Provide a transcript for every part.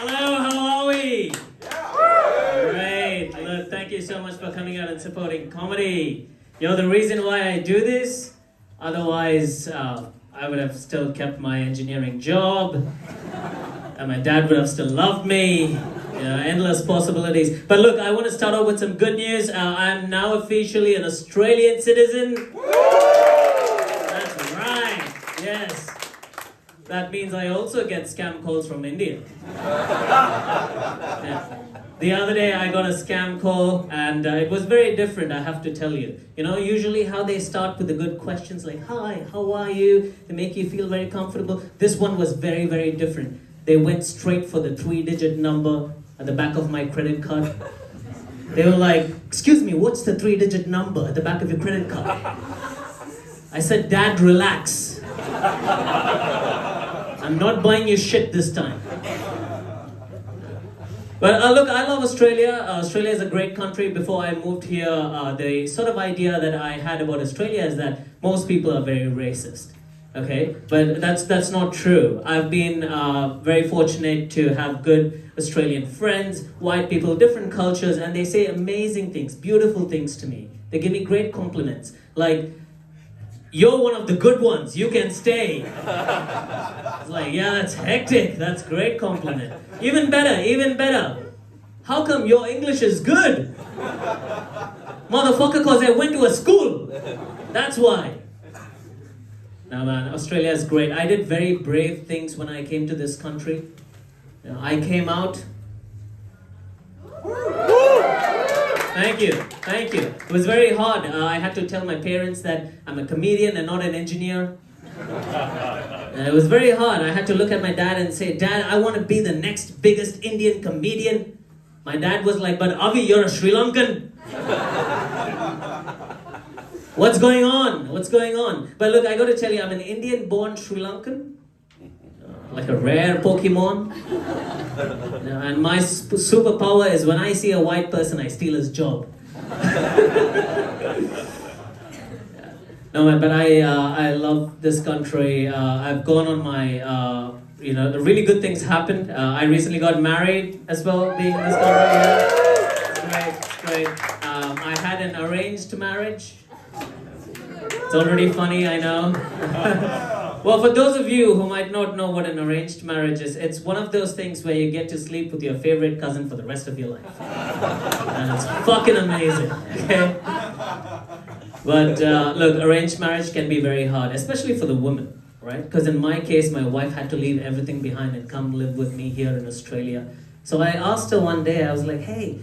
Hello, how are we? Great. Look, thank you so much for coming out and supporting comedy. You know the reason why I do this? Otherwise, I would have still kept my engineering job, and my dad would have still loved me. You know, endless possibilities. But look, I want to start off with some good news. I'm now officially an Australian citizen. That's right. Yes. That means I also get scam calls from India. Yeah. The other day I got a scam call and it was very different, I have to tell you. You know, usually how they start with the good questions like, hi, how are you? They make you feel very comfortable. This one was very, very different. They went straight for the 3-digit number at the back of my credit card. They were like, excuse me, what's the 3-digit number at the back of your credit card? I said, Dad, relax. I'm not buying you shit this time. But look, I love Australia. Australia is a great country. Before I moved here, the sort of idea that I had about Australia is that most people are very racist. Okay, but that's not true. I've been very fortunate to have good Australian friends, white people, different cultures, and they say amazing things, beautiful things to me. They give me great compliments, like, you're one of the good ones, you can stay. It's like, yeah, that's hectic, that's great compliment. Even better. How come your English is good? Motherfucker, cause I went to a school. That's why. Now man, Australia is great. I did very brave things when I came to this country. You know, I came out. Thank you. It was very hard. I had to tell my parents that I'm a comedian and not an engineer. It was very hard. I had to look at my dad and say, Dad, I want to be the next biggest Indian comedian. My dad was like, but Avi, you're a Sri Lankan. What's going on? But look, I got to tell you, I'm an Indian-born Sri Lankan. Like a rare Pokemon. And my superpower is when I see a white person, I steal his job. No, but I love this country. I've gone on my, really good things happened. I recently got married as well, being in this country. It's great. I had an arranged marriage. It's already funny, I know. Well, for those of you who might not know what an arranged marriage is, it's one of those things where you get to sleep with your favorite cousin for the rest of your life. And it's fucking amazing, okay? But look, arranged marriage can be very hard, especially for the woman, right? Because in my case, my wife had to leave everything behind and come live with me here in Australia. So I asked her one day, I was like, hey,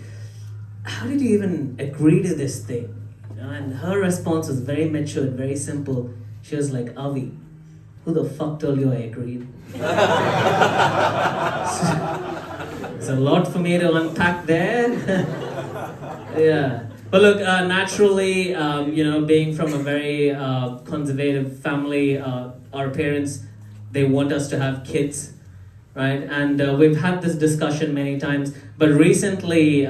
how did you even agree to this thing? You know, and her response was very matured, very simple. She was like, Avi, who the fuck told you I agreed? There's a lot for me to unpack there. Yeah. But look, naturally, being from a very conservative family, our parents, they want us to have kids, right? And we've had this discussion many times, but recently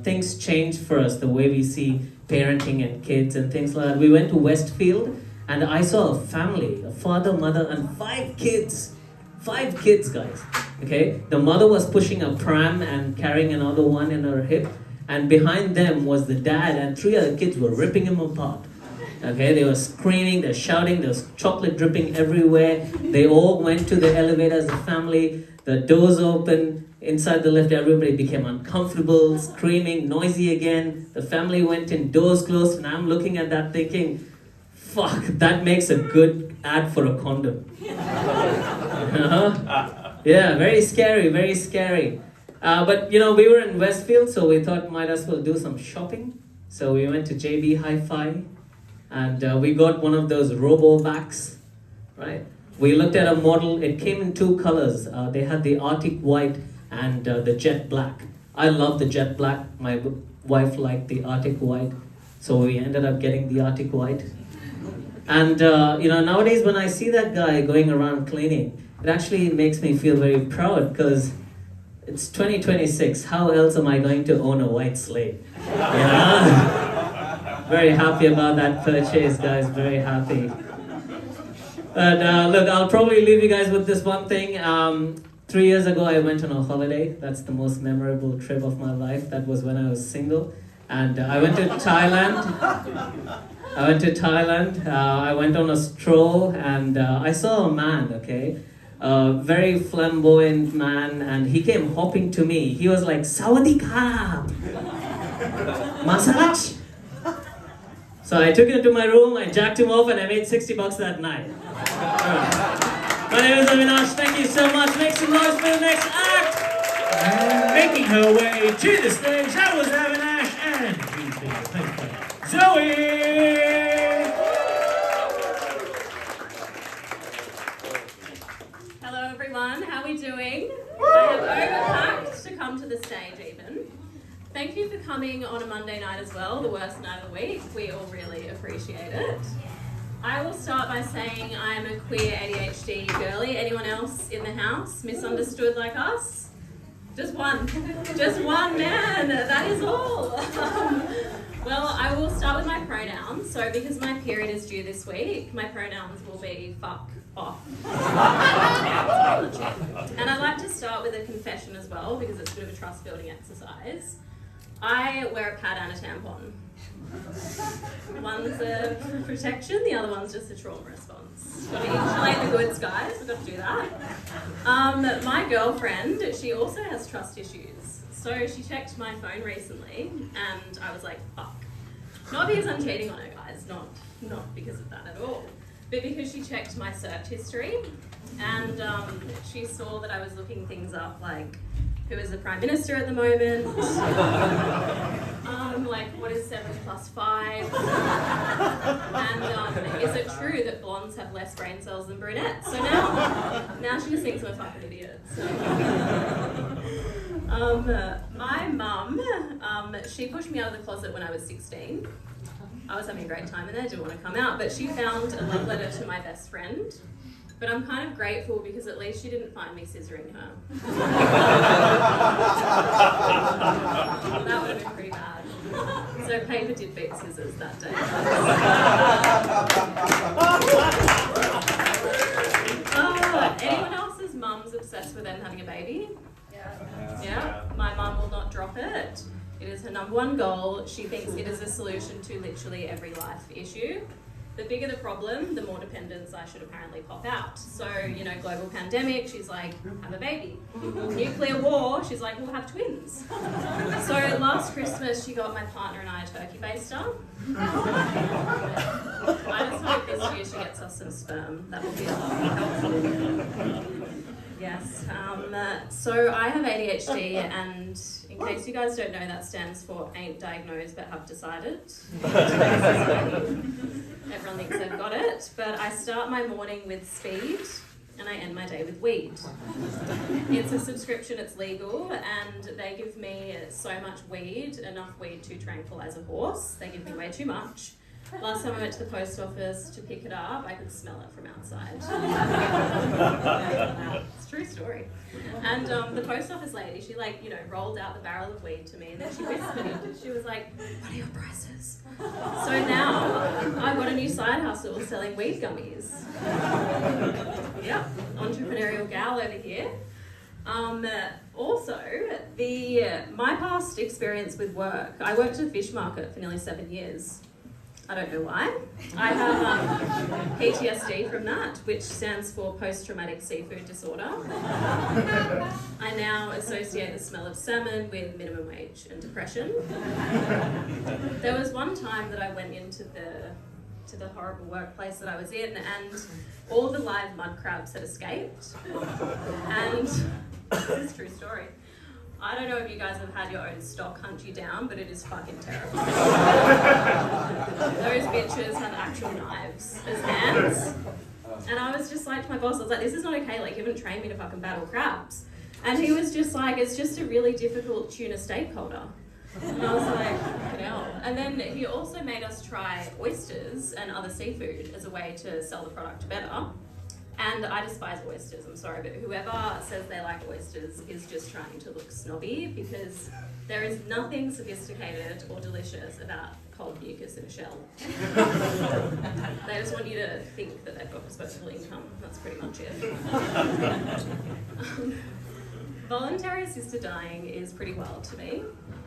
things changed for us, the way we see parenting and kids and things like that. We went to Westfield, and I saw a family, a father, mother, and 5 kids. 5 kids, guys. Okay? The mother was pushing a pram and carrying another one in her hip. And behind them was the dad, and 3 other kids were ripping him apart. Okay? They were screaming, they're shouting, there's chocolate dripping everywhere. They all went to the elevator as a family. The doors opened. Inside the lift, everybody became uncomfortable, screaming, noisy again. The family went in, doors closed, and I'm looking at that thinking, fuck, that makes a good ad for a condom. Yeah, very scary. But, we were in Westfield, so we thought might as well do some shopping. So we went to JB Hi-Fi, and we got one of those robo-vacs, right? We looked at a model. It came in 2 colors. They had the Arctic White and the Jet Black. I love the Jet Black. My wife liked the Arctic White, so we ended up getting the Arctic White. And, nowadays when I see that guy going around cleaning, it actually makes me feel very proud because it's 2026. How else am I going to own a white slate? Very happy about that purchase, guys. Very happy. But look, I'll probably leave you guys with this one thing. 3 years ago, I went on a holiday. That's the most memorable trip of my life. That was when I was single. And I went to Thailand. I went on a stroll and I saw a man, okay? A very flamboyant man, and he came hopping to me. He was like, Sawadee ka! Massage? So I took him to my room, I jacked him off, and I made $60 that night. My name is Avinash. Thank you so much. Make some noise for the next act. And making her way to the stage, that was Avinash and Zoe. Hello everyone, how are we doing? I have overpacked to come to the stage even. Thank you for coming on a Monday night as well, the worst night of the week. We all really appreciate it. I will start by saying I'm a queer ADHD girly. Anyone else in the house misunderstood like us? Just one man, that is all. Well, I will start with my pronouns. So because my period is due this week, my pronouns will be fuck off. And I'd like to start with a confession as well, because it's a bit of a trust building exercise. I wear a pad and a tampon. One's a protection, the other one's just a trauma response. Got to insulate the goods, guys. We've got to do that. My girlfriend, she also has trust issues. So she checked my phone recently, and I was like, fuck. Not because I'm cheating on her, guys. Not because of that at all. But because she checked my search history, and she saw that I was looking things up like, who is the Prime Minister at the moment? Like, what is 7 + 5? And is it true that blondes have less brain cells than brunettes? So now she just thinks I'm a fucking idiot. So. My mum, she pushed me out of the closet when I was 16. I was having a great time in there, didn't want to come out, but she found a love letter to my best friend. But I'm kind of grateful because at least she didn't find me scissoring her. That would have been pretty bad. So paper did beat scissors that day. Anyone else's mum's obsessed with them having a baby? Yeah. My mum will not drop it. It is her #1 goal. She thinks it is a solution to literally every life issue. The bigger the problem, the more dependence I should apparently pop out. So, global pandemic, she's like, have a baby. Nuclear war, she's like, we'll have twins. So last Christmas, she got my partner and I a turkey baster. I just hope this year she gets us some sperm. That would be a lot more helpful. Yes. So I have ADHD, and in case you guys don't know, that stands for ain't diagnosed but have decided. Everyone thinks they've got it, but I start my morning with speed and I end my day with weed. It's a subscription, it's legal, and they give me so much weed, enough weed to tranquilize a horse. They give me way too much. Last time I went to the post office to pick it up, I could smell it from outside. It's a true story. And the post office lady, she rolled out the barrel of weed to me, and then she whispered, she was like, what are your prices? So now I've got a new side hustle selling weed gummies. Yep, entrepreneurial gal over here. Also, my past experience with work, I worked at a fish market for nearly 7 years. I don't know why. I have PTSD from that, which stands for post-traumatic seafood disorder. I now associate the smell of salmon with minimum wage and depression. There was one time that I went into the horrible workplace that I was in, and all the live mud crabs had escaped. And this is a true story. I don't know if you guys have had your own stock hunt you down, but it is fucking terrifying. Those bitches have actual knives as hands. And I was just like to my boss, I was like, this is not okay, like you haven't trained me to fucking battle crabs. And he was just like, it's just a really difficult tuna stakeholder. And I was like, fucking hell. And then he also made us try oysters and other seafood as a way to sell the product better. And I despise oysters, I'm sorry, but whoever says they like oysters is just trying to look snobby, because there is nothing sophisticated or delicious about cold mucus in a shell. They just want you to think that they've got disposable income. That's pretty much it. Voluntary assisted dying is pretty wild to me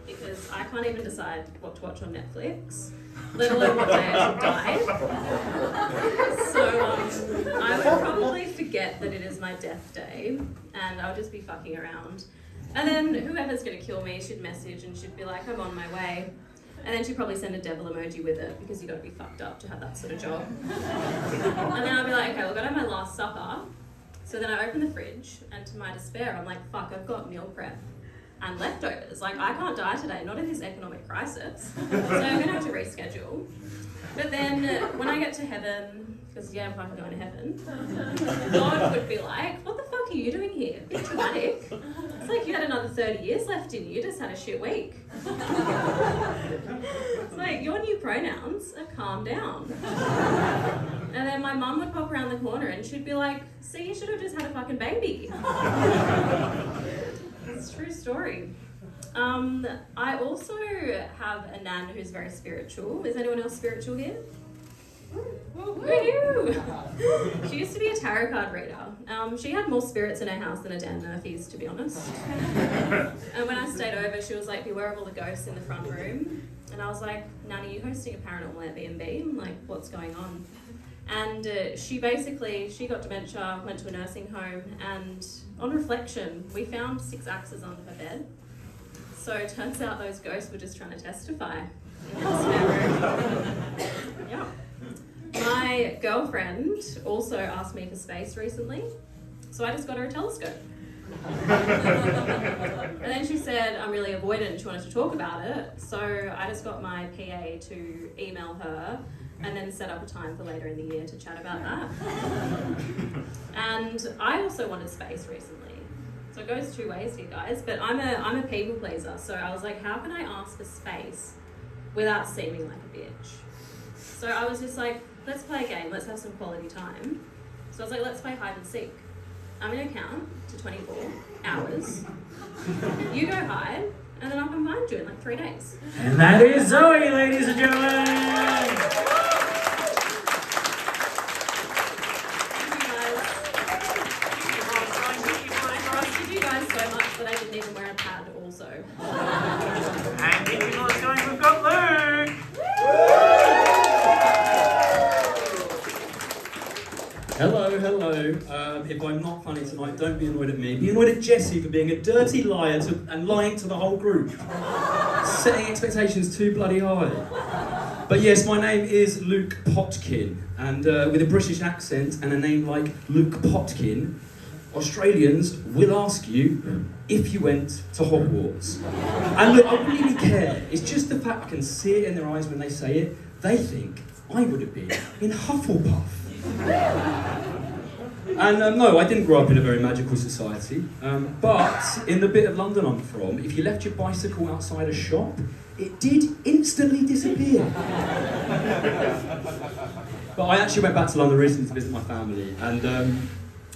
because I can't even decide what to watch on Netflix, let alone what day I should die. So I would probably forget that it is my death day and I would just be fucking around. And then whoever's going to kill me should message and should be like, I'm on my way. And then she'd probably send a devil emoji with it because you got to be fucked up to have that sort of job. And then I'll be like, okay, well, I got to have my last supper. So then I open the fridge, and to my despair, I'm like, fuck, I've got meal prep and leftovers. Like, I can't die today, not in this economic crisis. So I'm going to have to reschedule. But then when I get to heaven, because yeah, I'm fucking going to heaven, God would be like, what the fuck are you doing here? Bit dramatic. It's like you had another 30 years left in you, you just had a shit week. It's like, your new pronouns are calm down. And then my mum would pop around the corner and she'd be like, see, you should have just had a fucking baby. It's a true story. I also have a nan who's very spiritual. Is anyone else spiritual here? Woohoo! She used to be a tarot card reader. She had more spirits in her house than a Dan Murphy's, to be honest. And when I stayed over, she was like, beware of all the ghosts in the front room. And I was like, Nan, are you hosting a paranormal Airbnb? I'm like, what's going on? And she got dementia, went to a nursing home, and on reflection, we found 6 axes under her bed. So it turns out those ghosts were just trying to testify in the spare room. Yeah. My girlfriend also asked me for space recently, so I just got her a telescope. And then she said I'm really avoidant and she wanted to talk about it, so I just got my PA to email her and then set up a time for later in the year to chat about that. And I also wanted space recently. So it goes 2 ways here, guys, but I'm a people pleaser, so I was like, how can I ask for space without seeming like a bitch? So I was just like, let's play a game, let's have some quality time. So I was like, let's play hide and seek. I'm going to count to 24 hours. You go hide, and then I'll come find you in like 3 days. And that is Zoe, ladies and gentlemen. Thank you guys so much that I didn't even wear a pad also. And keeping on going, we've got Luke. Hello, hello. If I'm not funny tonight, don't be annoyed at me. Be annoyed at Jessie for being a dirty liar and lying to the whole group. Setting expectations too bloody high. But yes, my name is Luke Potkin, and with a British accent and a name like Luke Potkin, Australians will ask you if you went to Hogwarts. And look, I wouldn't even care. It's just the fact I can see it in their eyes when they say it. They think I would have been in Hufflepuff. And no, I didn't grow up in a very magical society, but in the bit of London I'm from, if you left your bicycle outside a shop, it did instantly disappear. But I actually went back to London recently to visit my family, and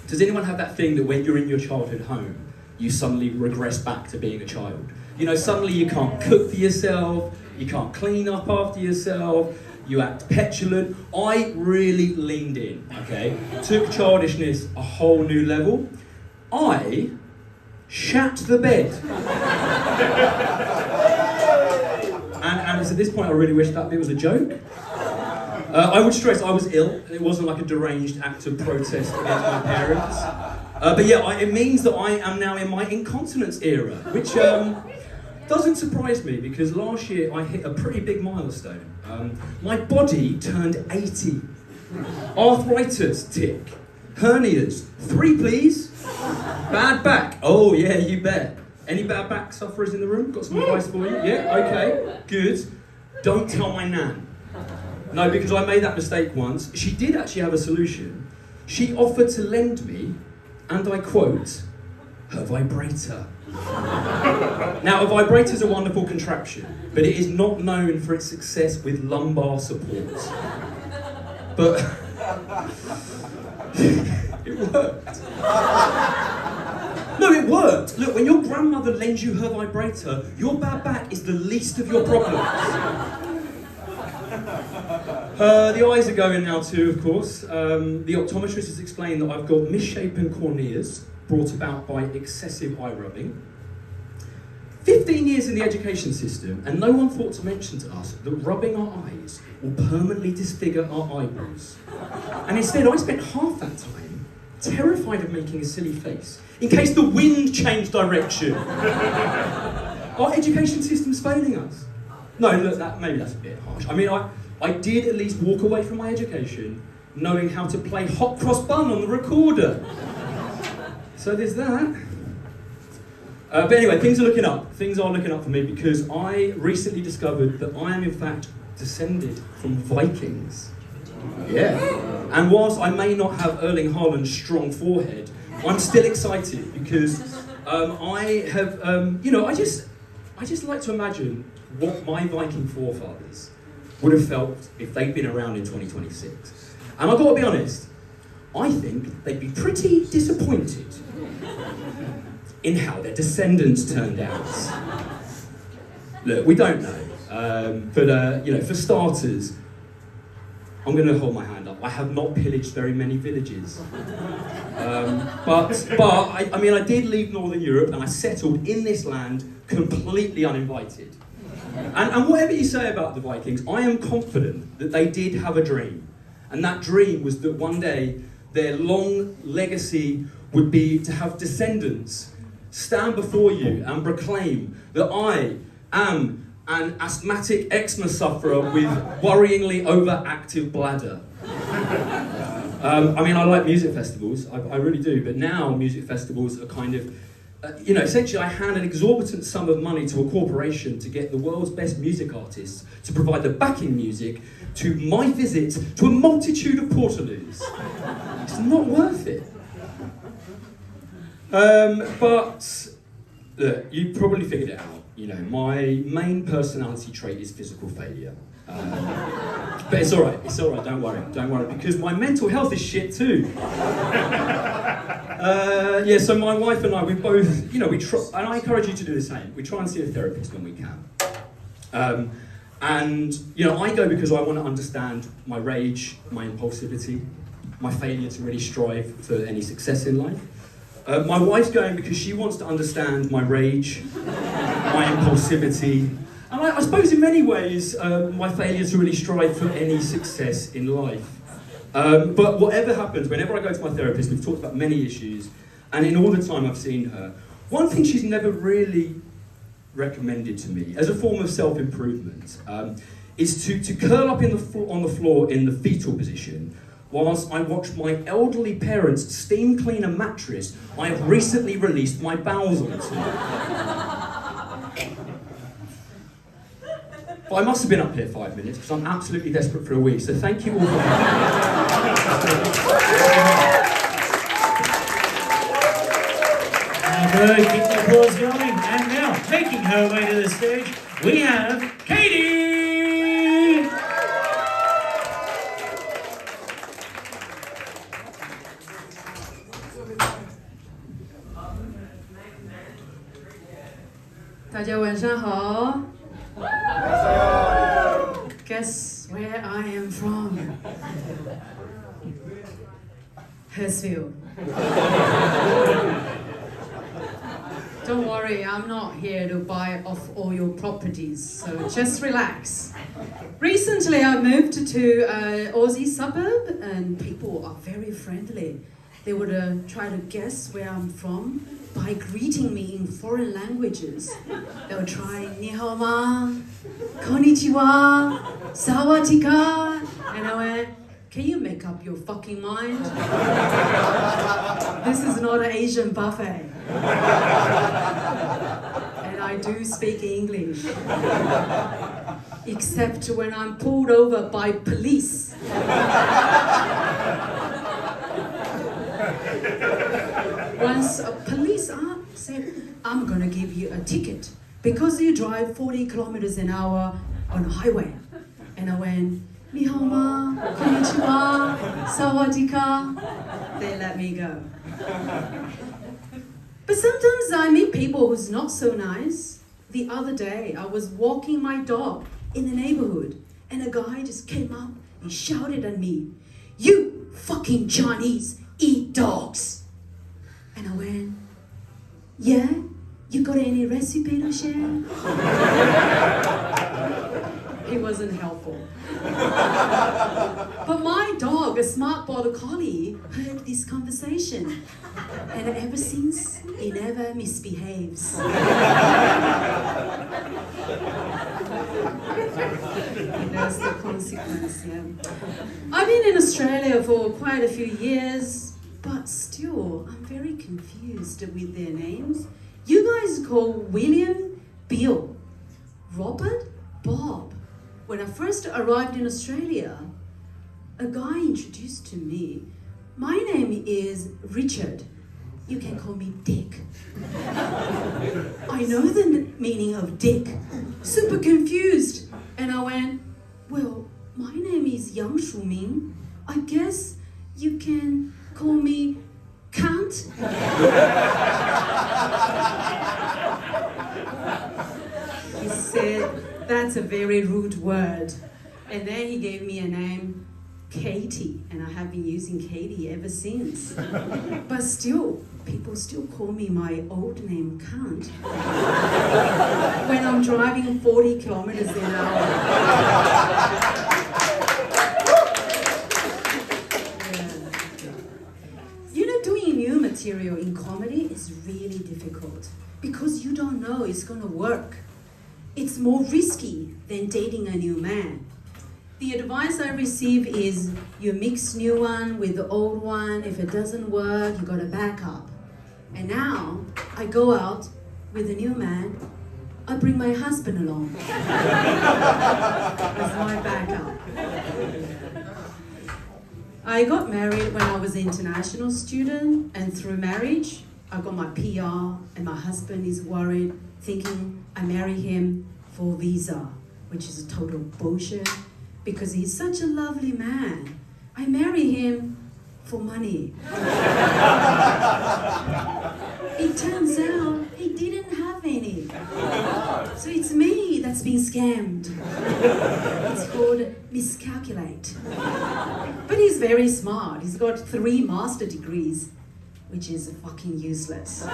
does anyone have that thing that when you're in your childhood home, you suddenly regress back to being a child? You know, suddenly you can't cook for yourself, you can't clean up after yourself, you act petulant. I really leaned in, okay? Took childishness a whole new level. I shat the bed. And it's at this point I really wish that bit was a joke. I would stress I was ill. It wasn't like a deranged act of protest against my parents. But yeah, it means that I am now in my incontinence era, which doesn't surprise me because last year I hit a pretty big milestone. My body turned 80. Arthritis, tick. Hernias, 3 please. Bad back, oh yeah, you bet. Any bad back sufferers in the room? Got some advice for you? Yeah, okay, good. Don't tell my nan. No, because I made that mistake once. She did actually have a solution. She offered to lend me, and I quote, her vibrator. Now, a vibrator is a wonderful contraption, but it is not known for its success with lumbar support. But it worked. No, it worked. Look, when your grandmother lends you her vibrator, your bad back is the least of your problems. The eyes are going now too, of course. The optometrist has explained that I've got misshapen corneas, brought about by excessive eye rubbing. 15 years in the education system, and no one thought to mention to us that rubbing our eyes will permanently disfigure our eyeballs. And instead, I spent half that time terrified of making a silly face, in case the wind changed direction. Our education system's failing us. No, look, maybe that's a bit harsh. I mean, I did at least walk away from my education knowing how to play hot cross bun on the recorder. So there's that. But anyway, things are looking up. Things are looking up for me because I recently discovered that I am in fact descended from Vikings. Yeah. And whilst I may not have Erling Haaland's strong forehead, I'm still excited because I have, I just like to imagine what my Viking forefathers would have felt if they'd been around in 2026. And I've got to be honest, I think they'd be pretty disappointed in how their descendants turned out. Look, we don't know, but for starters, I'm going to hold my hand up. I have not pillaged very many villages, but I did leave Northern Europe and I settled in this land completely uninvited. And whatever you say about the Vikings, I am confident that they did have a dream, and that dream was that one day their long legacy would be to have descendants stand before you and proclaim that I am an asthmatic eczema sufferer with worryingly overactive bladder. I like music festivals, I really do, but now music festivals are kind of, essentially I hand an exorbitant sum of money to a corporation to get the world's best music artists to provide the backing music to my visit to a multitude of Portaloos. It's not worth it. But look, you probably figured it out. My main personality trait is physical failure. But it's all right, don't worry, because my mental health is shit too. So my wife and I, we both, we try, and I encourage you to do the same. We try and see a therapist when we can. I go because I want to understand my rage, my impulsivity, my failure to really strive for any success in life. My wife's going because she wants to understand my rage, my impulsivity, and I suppose in many ways my failure to really strive for any success in life. But whatever happens, whenever I go to my therapist, we've talked about many issues, and in all the time I've seen her, one thing she's never really recommended to me as a form of self-improvement is to curl up on the floor in the fetal position whilst I watch my elderly parents steam clean a mattress I have recently released my bowels onto. But I must have been up here 5 minutes because I'm absolutely desperate for a wee, so thank you all for Good, keep the applause going. And now, taking her way to the stage, we have Katie! 大家晚上好。Guess where I am from? Hurstville. Don't worry, I'm not here to buy off all your properties, so just relax. Recently, I moved to an Aussie suburb, and people are very friendly. They would try to guess where I'm from by greeting me in foreign languages. They would try "Ni hao ma," "Konnichiwa," "Sawadika," and I went, "Can you make up your fucking mind? This is not an Asian buffet." And I do speak English, except when I'm pulled over by police. Once a police said, "I'm gonna give you a ticket because you drive 40 kilometers an hour on a highway." And I went, "Ni hao ma, konnichiwa, sawadika." They let me go. But sometimes I meet people who's not so nice. The other day, I was walking my dog in the neighborhood, and a guy just came up and shouted at me, "You fucking Chinese eat dogs." And I went, yeah? You got any recipe to share? It wasn't helpful. But my dog, a smart border collie, heard this conversation. And ever since, he never misbehaves. That's the consequence, yeah. I've been in Australia for quite a few years, but still, I'm very confused with their names. You guys call William Bill, Robert Bob. When I first arrived in Australia, a guy introduced to me, my name is Richard. You can call me Dick. I know the meaning of Dick. Super confused. And I went, well, my name is Yang Shuming. I guess you can call me Cunt. He said, that's a very rude word. And then he gave me a name, Katie, and I have been using Katie ever since. But still, people still call me my old name, Cunt, when I'm driving 40 kilometers an hour. Yeah. You know, doing new material in comedy is really difficult because you don't know it's gonna work. It's more risky than dating a new man. The advice I receive is you mix new one with the old one. If it doesn't work, you gotta back up. And now I go out with a new man. I bring my husband along as my backup. I got married when I was an international student, and through marriage, I got my PR, and my husband is worried, thinking I marry him for visa, which is a total bullshit. Because he's such a lovely man. I marry him for money. It turns out he didn't have any. So it's me that's been scammed. It's called miscalculate. But he's very smart. He's got 3 master degrees, which is fucking useless.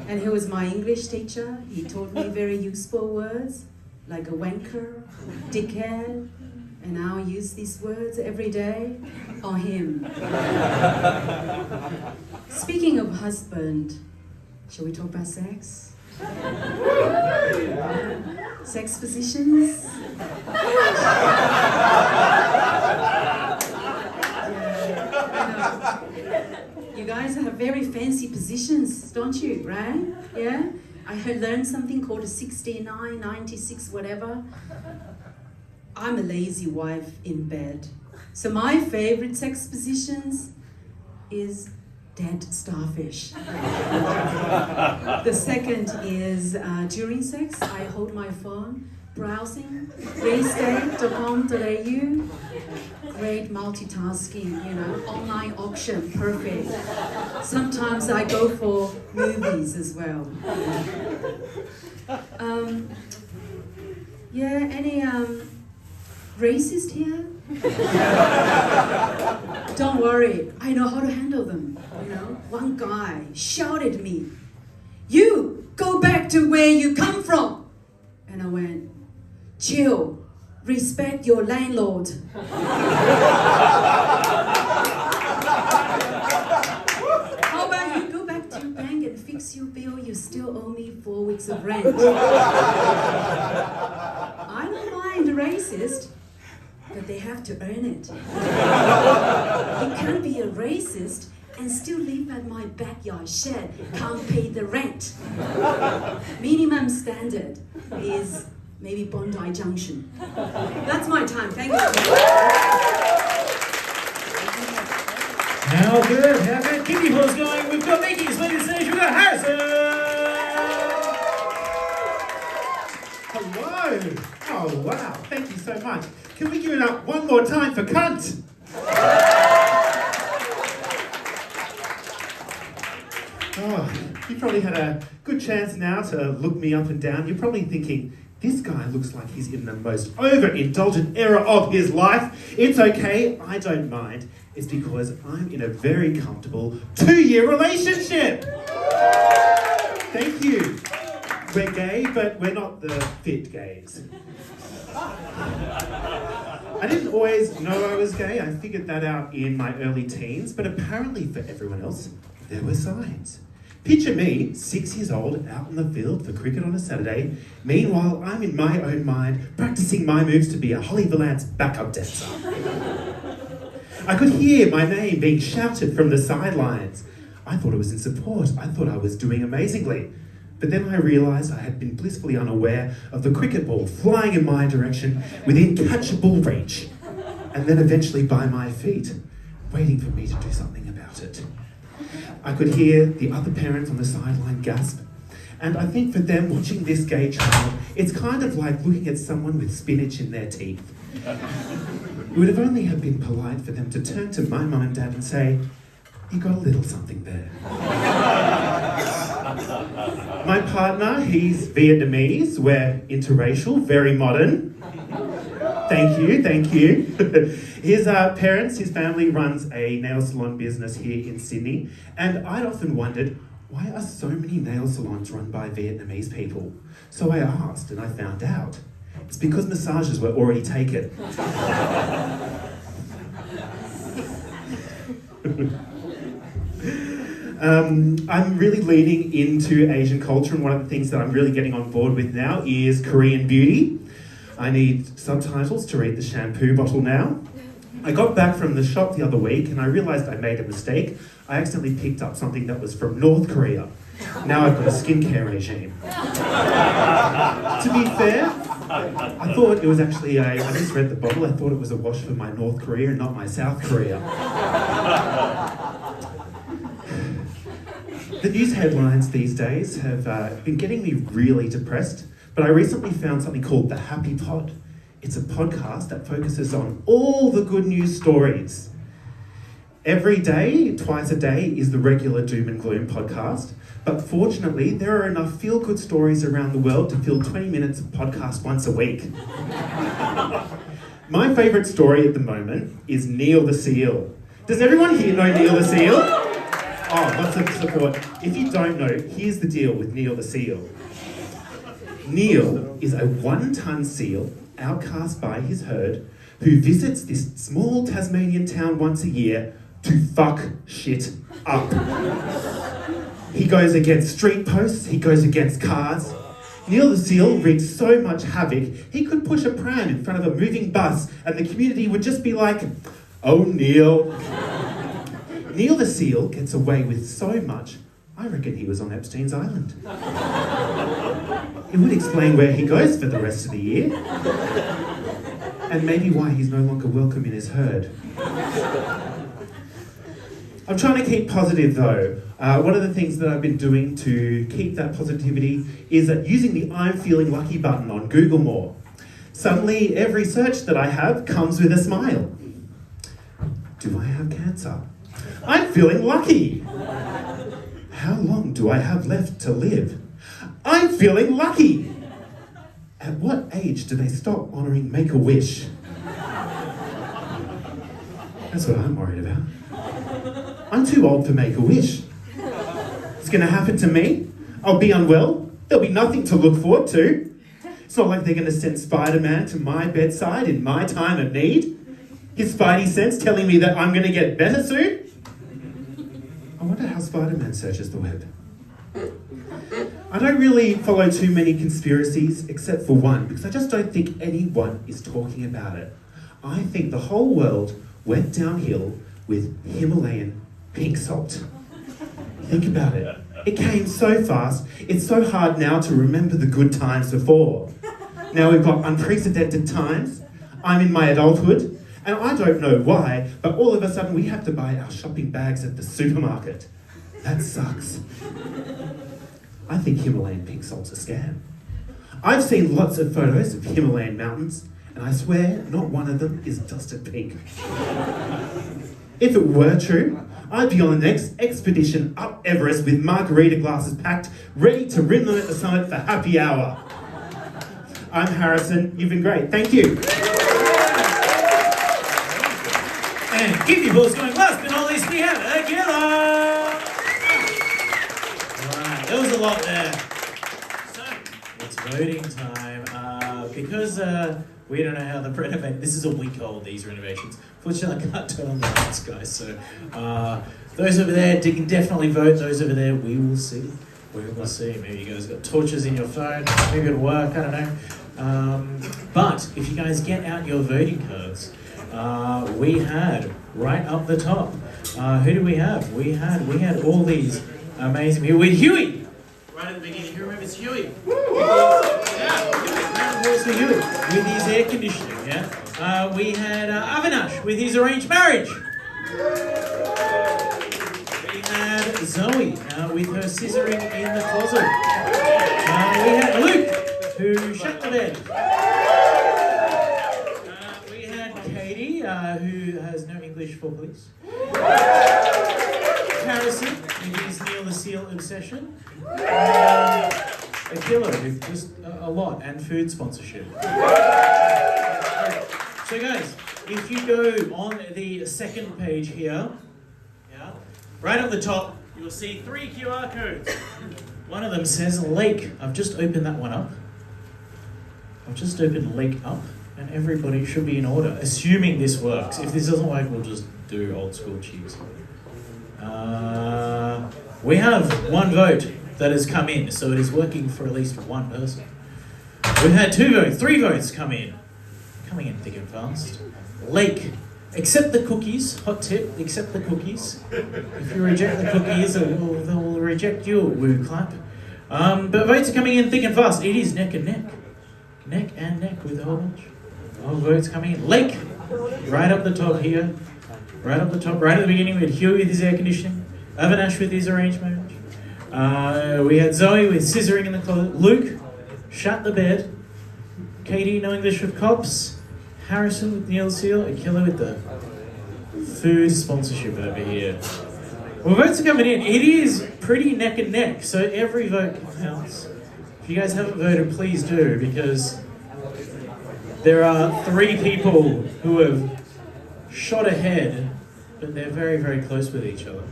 And he was my English teacher. He taught me very useful words, like a wanker, dickhead, and I'll use these words every day on him. Speaking of husband, shall we talk about sex? Sex positions? Yeah, you guys have very fancy positions, don't you, right? Yeah? I had learned something called a 69, 96, whatever. I'm a lazy wife in bed. So my favorite sex positions is dead starfish. The second is during sex, I hold my phone, browsing, raystate.com.au. Great multitasking, you know, online auction, perfect. Sometimes I go for movies as well. Yeah, any racist here? Don't worry, I know how to handle them, you know. One guy shouted at me, "You, go back to where you come from!" And I went, "Chill, respect your landlord." How about you go back to your bank and fix your bill? You still owe me 4 weeks of rent. I don't mind racist, but they have to earn it. You can't be a racist and still live at my backyard shed, can't pay the rent. Minimum standard is maybe Bondi Junction. That's my time, thank you. How good? How good? Kiddie Pool's going. We've got Mickey, Sweden Stage, we've got Harrison! Hello! Oh, wow. Thank you so much. Can we give it up one more time for Cunt? Oh, you probably had a good chance now to look me up and down. You're probably thinking, this guy looks like he's in the most overindulgent era of his life. It's okay, I don't mind. It's because I'm in a very comfortable 2-year relationship. Thank you. We're gay, but we're not the fit gays. I didn't always know I was gay. I figured that out in my early teens, but apparently for everyone else, there were signs. Picture me, 6 years old, out in the field for cricket on a Saturday. Meanwhile, I'm in my own mind, practicing my moves to be a Holly Valance backup dancer. I could hear my name being shouted from the sidelines. I thought it was in support. I thought I was doing amazingly. But then I realised I had been blissfully unaware of the cricket ball flying in my direction within catchable reach, and then eventually by my feet, waiting for me to do something about it. I could hear the other parents on the sideline gasp, and I think for them watching this gay child, it's kind of like looking at someone with spinach in their teeth. It would have only have been polite for them to turn to my mum and dad and say, "You got a little something there." My partner, he's Vietnamese, we're interracial, very modern. Thank you. His parents, his family runs a nail salon business here in Sydney, and I'd often wondered, why are so many nail salons run by Vietnamese people? So I asked, and I found out. It's because massages were already taken. I'm really leaning into Asian culture, and one of the things that I'm really getting on board with now is Korean beauty. I need subtitles to read the shampoo bottle now. I got back from the shop the other week and I realised I made a mistake. I accidentally picked up something that was from North Korea. Now I've got a skincare regime. To be fair, I thought it was actually I misread the bottle. I thought it was a wash for my North Korea and not my South Korea. The news headlines these days have been getting me really depressed, but I recently found something called The Happy Pod. It's a podcast that focuses on all the good news stories. Every day, twice a day, is the regular Doom and Gloom podcast, but fortunately, there are enough feel-good stories around the world to fill 20 minutes of podcast once a week. My favourite story at the moment is Neil the Seal. Does everyone here know Neil the Seal? Oh, lots of support. If you don't know, here's the deal with Neil the Seal. Neil is a 1-ton seal, outcast by his herd, who visits this small Tasmanian town once a year to fuck shit up. He goes against street posts, he goes against cars. Neil the Seal wreaks so much havoc, he could push a pram in front of a moving bus and the community would just be like, "Oh, Neil." Neil the Seal gets away with so much, I reckon he was on Epstein's Island. It would explain where he goes for the rest of the year. And maybe why he's no longer welcome in his herd. I'm trying to keep positive though. One of the things that I've been doing to keep that positivity is using the I'm feeling lucky button on Google more. Suddenly every search that I have comes with a smile. Do I have cancer? I'm feeling lucky. How long do I have left to live? I'm feeling lucky. At what age do they stop honouring Make-A-Wish? That's what I'm worried about. I'm too old for Make-A-Wish. It's going to happen to me. I'll be unwell. There'll be nothing to look forward to. It's not like they're going to send Spider-Man to my bedside in my time of need. His Spidey sense telling me that I'm going to get better soon. I wonder how Spider-Man searches the web. I don't really follow too many conspiracies except for one, because I just don't think anyone is talking about it. I think the whole world went downhill with Himalayan pink salt. Think about it. It came so fast, it's so hard now to remember the good times before. Now we've got unprecedented times. I'm in my adulthood. And I don't know why, but all of a sudden we have to buy our shopping bags at the supermarket. That sucks. I think Himalayan pink salt's a scam. I've seen lots of photos of Himalayan mountains, and I swear not one of them is dusted pink. If it were true, I'd be on the next expedition up Everest with margarita glasses packed, ready to rim them at the summit for happy hour. I'm Harrison, you've been great, thank you. And Keep your balls going. Last but not least, we have Aguila. Right, there was a lot there. So, it's voting time. Because we don't know how the renovate. This is a week old, these renovations. Fortunately, I can't turn on the lights, guys. So, those over there, you can definitely vote. Those over there, we will see. We will see. Maybe you guys got torches in your phone. Maybe it'll work. I don't know. But if you guys get out your voting cards, we had right up the top. Who do we have? We had all these amazing people. With Huey, right at the beginning. Who remembers Huey? Huey with his air conditioning. Yeah. We had Avinash with his arranged marriage. We had Zoe with her scissoring in the closet. We had Luke who shut the bed. We had Katie who has no English for police. Harrison with his Neil the Seal obsession. Aquila with just a lot and food sponsorship. So guys, if you go on the second page here, right at the top, you will see 3 QR codes. One of them says Lake. I've just opened that one up. I've just opened Lake up, and everybody should be in order, assuming this works. If this doesn't work, we'll just do old school cheese. We have 1 vote that has come in, so it is working for at least 1 person. We've had 2 votes, 3 votes coming in thick and fast. Lake. Accept the cookies. Hot tip, accept the cookies. If you reject the cookies, they'll reject you. Woo clap. But votes are coming in thick and fast. It is neck and neck. Neck and neck with a whole bunch of votes coming in. Lake, right up the top here. Right up the top, right at the beginning, we had Huey with his air conditioning. Avinash with his arranged marriage. We had Zoe with scissoring in the closet. Luke, shut the bed. Katie, no English with cops. Harrison with Neil Seal, Aquila with the food sponsorship over here. Well, votes are coming in. It is pretty neck and neck, so every vote counts. If you guys haven't voted, please do, because there are 3 people who have shot ahead, but they're very, very close with each other.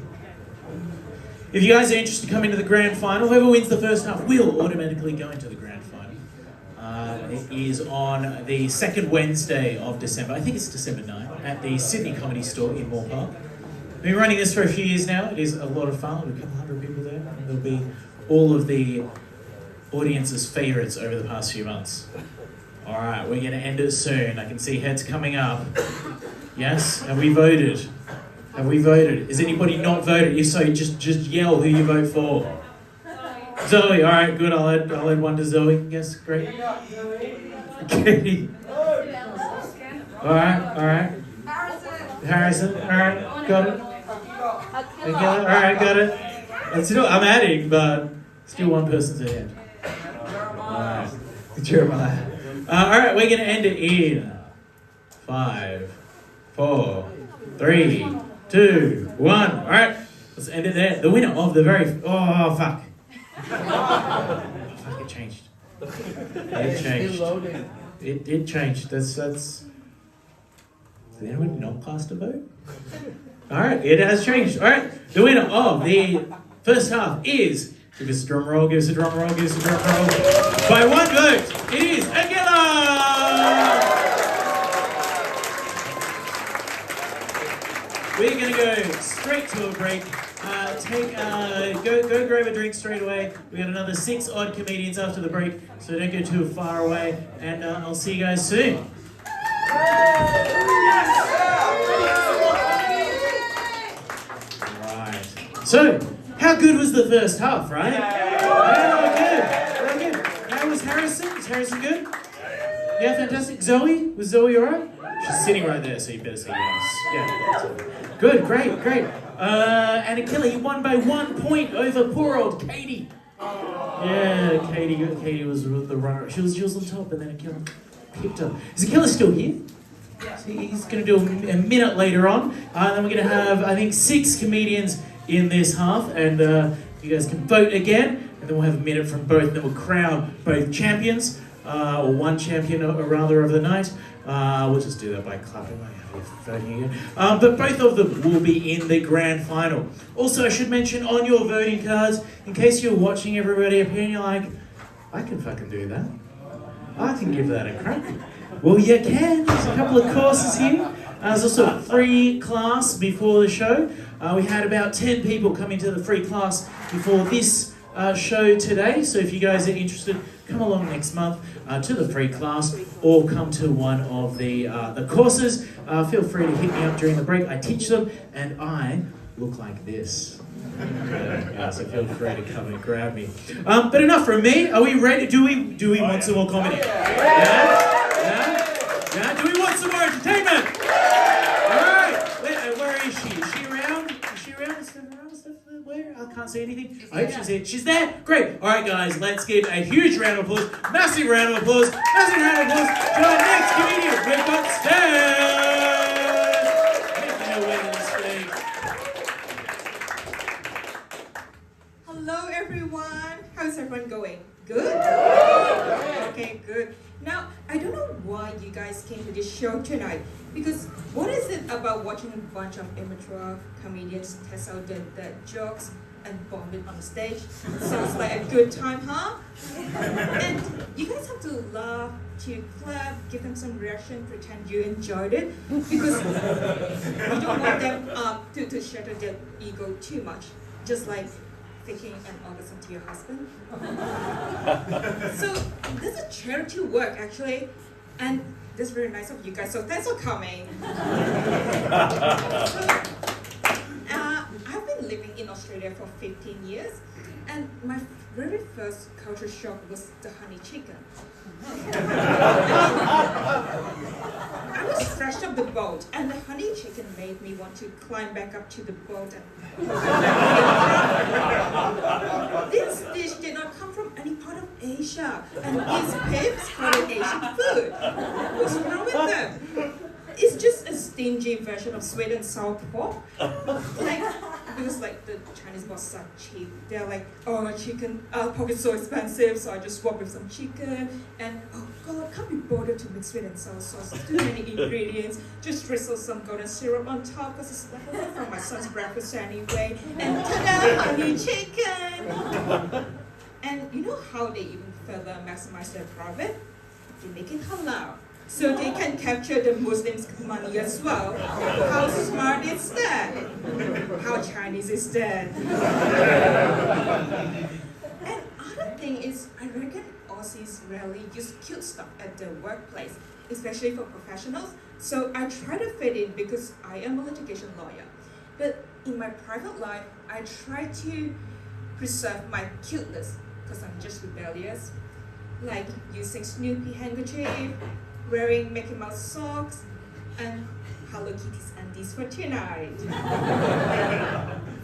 If you guys are interested to come into the grand final, whoever wins the first half will automatically go into the grand final. It is on the second Wednesday of December. I think it's December 9th at the Sydney Comedy Store in Moore Park. We've been running this for a few years now. It is a lot of fun. We've got a couple hundred people there. And there'll be all of the audience's favourites over the past few months. All right, we're going to end it soon. I can see heads coming up. Yes? Have we voted? Have we voted? Is anybody not voted? If so, just yell who you vote for. Zoe, all right, good. I'll add 1 to Zoe. Yes, great. Katie. All right. Harrison, all right, got it. All right, got it. And still, I'm adding, but still 1 person's ahead. All right, Jeremiah. All right, we're gonna end it in 5, 4, 3, 2, 1. All right, let's end it there. The winner of the very fuck. Fuck, it changed. It changed. It changed. That's. Did anyone not cast a vote? Alright, it has changed. Alright, the winner of the first half is. Give us a drum roll, give us a drum roll, give us a drum roll. By 1 vote, it is Aguila! We're going to go straight to a break. Go grab a drink straight away. We got another 6 odd comedians after the break, so don't go too far away. And I'll see you guys soon. Right. So, how good was the first half, right? Yeah, good. How was Harrison? Is Harrison good? Yeah, fantastic. Zoe? Was Zoe alright? She's sitting right there, so you better say yes. Yeah. Good, great. And Aquila, he won by 1 point over poor old Katie. Yeah, Katie was the runner. She was on top, and then Aquila picked up. Is Aquila still here? He's going to do a minute later on. Then we're going to have, I think, 6 comedians in this half, and you guys can vote again, and then we'll have a minute from both, and then we'll crown both champions, or 1 champion, or rather, of the night. We'll just do that by clapping. Voting again. But both of them will be in the grand final. Also, I should mention on your voting cards, in case you're watching everybody up here and you're like, I can fucking do that. I can give that a crack. Well, you can. There's a couple of courses here. There's also a free class before the show. We had about 10 people come into the free class before this show today. So if you guys are interested, come along next month to the free class or come to one of the courses. Feel free to hit me up during the break. I teach them and I look like this. So feel free to come and grab me. But enough from me. Are we ready? Do we want some more comedy? Yeah? Do we want some more entertainment? Alright. Where is she? Is she around? Is she around? Where? I can't see anything. I hope she's here. She's there? Great. Alright guys, let's give a huge round of applause. Massive round of applause. Massive round of applause to our next comedian. We've got Steph. Make you know when to speak. Hello everyone! How's everyone going? Good? Okay, good. Now, I don't know why you guys came to this show tonight, because what is it about watching a bunch of amateur comedians test out their jokes and bomb it on stage? Sounds like a good time, huh? And you guys have to laugh, to clap, give them some reaction, pretend you enjoyed it, because you don't want them to shatter their ego too much, just like faking an orgasm to your husband. So this is charity work actually, and this is very nice of you guys, so thanks for coming. I've been living in Australia for 15 years, and my very first culture shock was the honey chicken. I was fresh off the boat, and the honey chicken made me want to climb back up to the boat and this dish did not come from any part of Asia, and these pigs call it Asian food. What's wrong with them? It's just a stingy version of sweet and sour pork. Because the Chinese bosses are cheap. They're like, oh, pork is so expensive, so I just swap with some chicken. And oh god, can't be bothered to mix sweet and sour sauce. Too many ingredients. Just drizzle some golden syrup on top because it's leftover from my son's breakfast anyway. And ta-da, honey chicken! And you know how they even further maximize their profit? They make it halal, so they can capture the Muslims' money as well. How smart is that? How Chinese is that? And other thing is, I reckon Aussies rarely use cute stuff at their workplace, especially for professionals. So I try to fit in because I am a litigation lawyer. But in my private life, I try to preserve my cuteness because I'm just rebellious. Like using Snoopy handkerchief, wearing Mickey Mouse socks, and Hello Kitty's undies for tonight.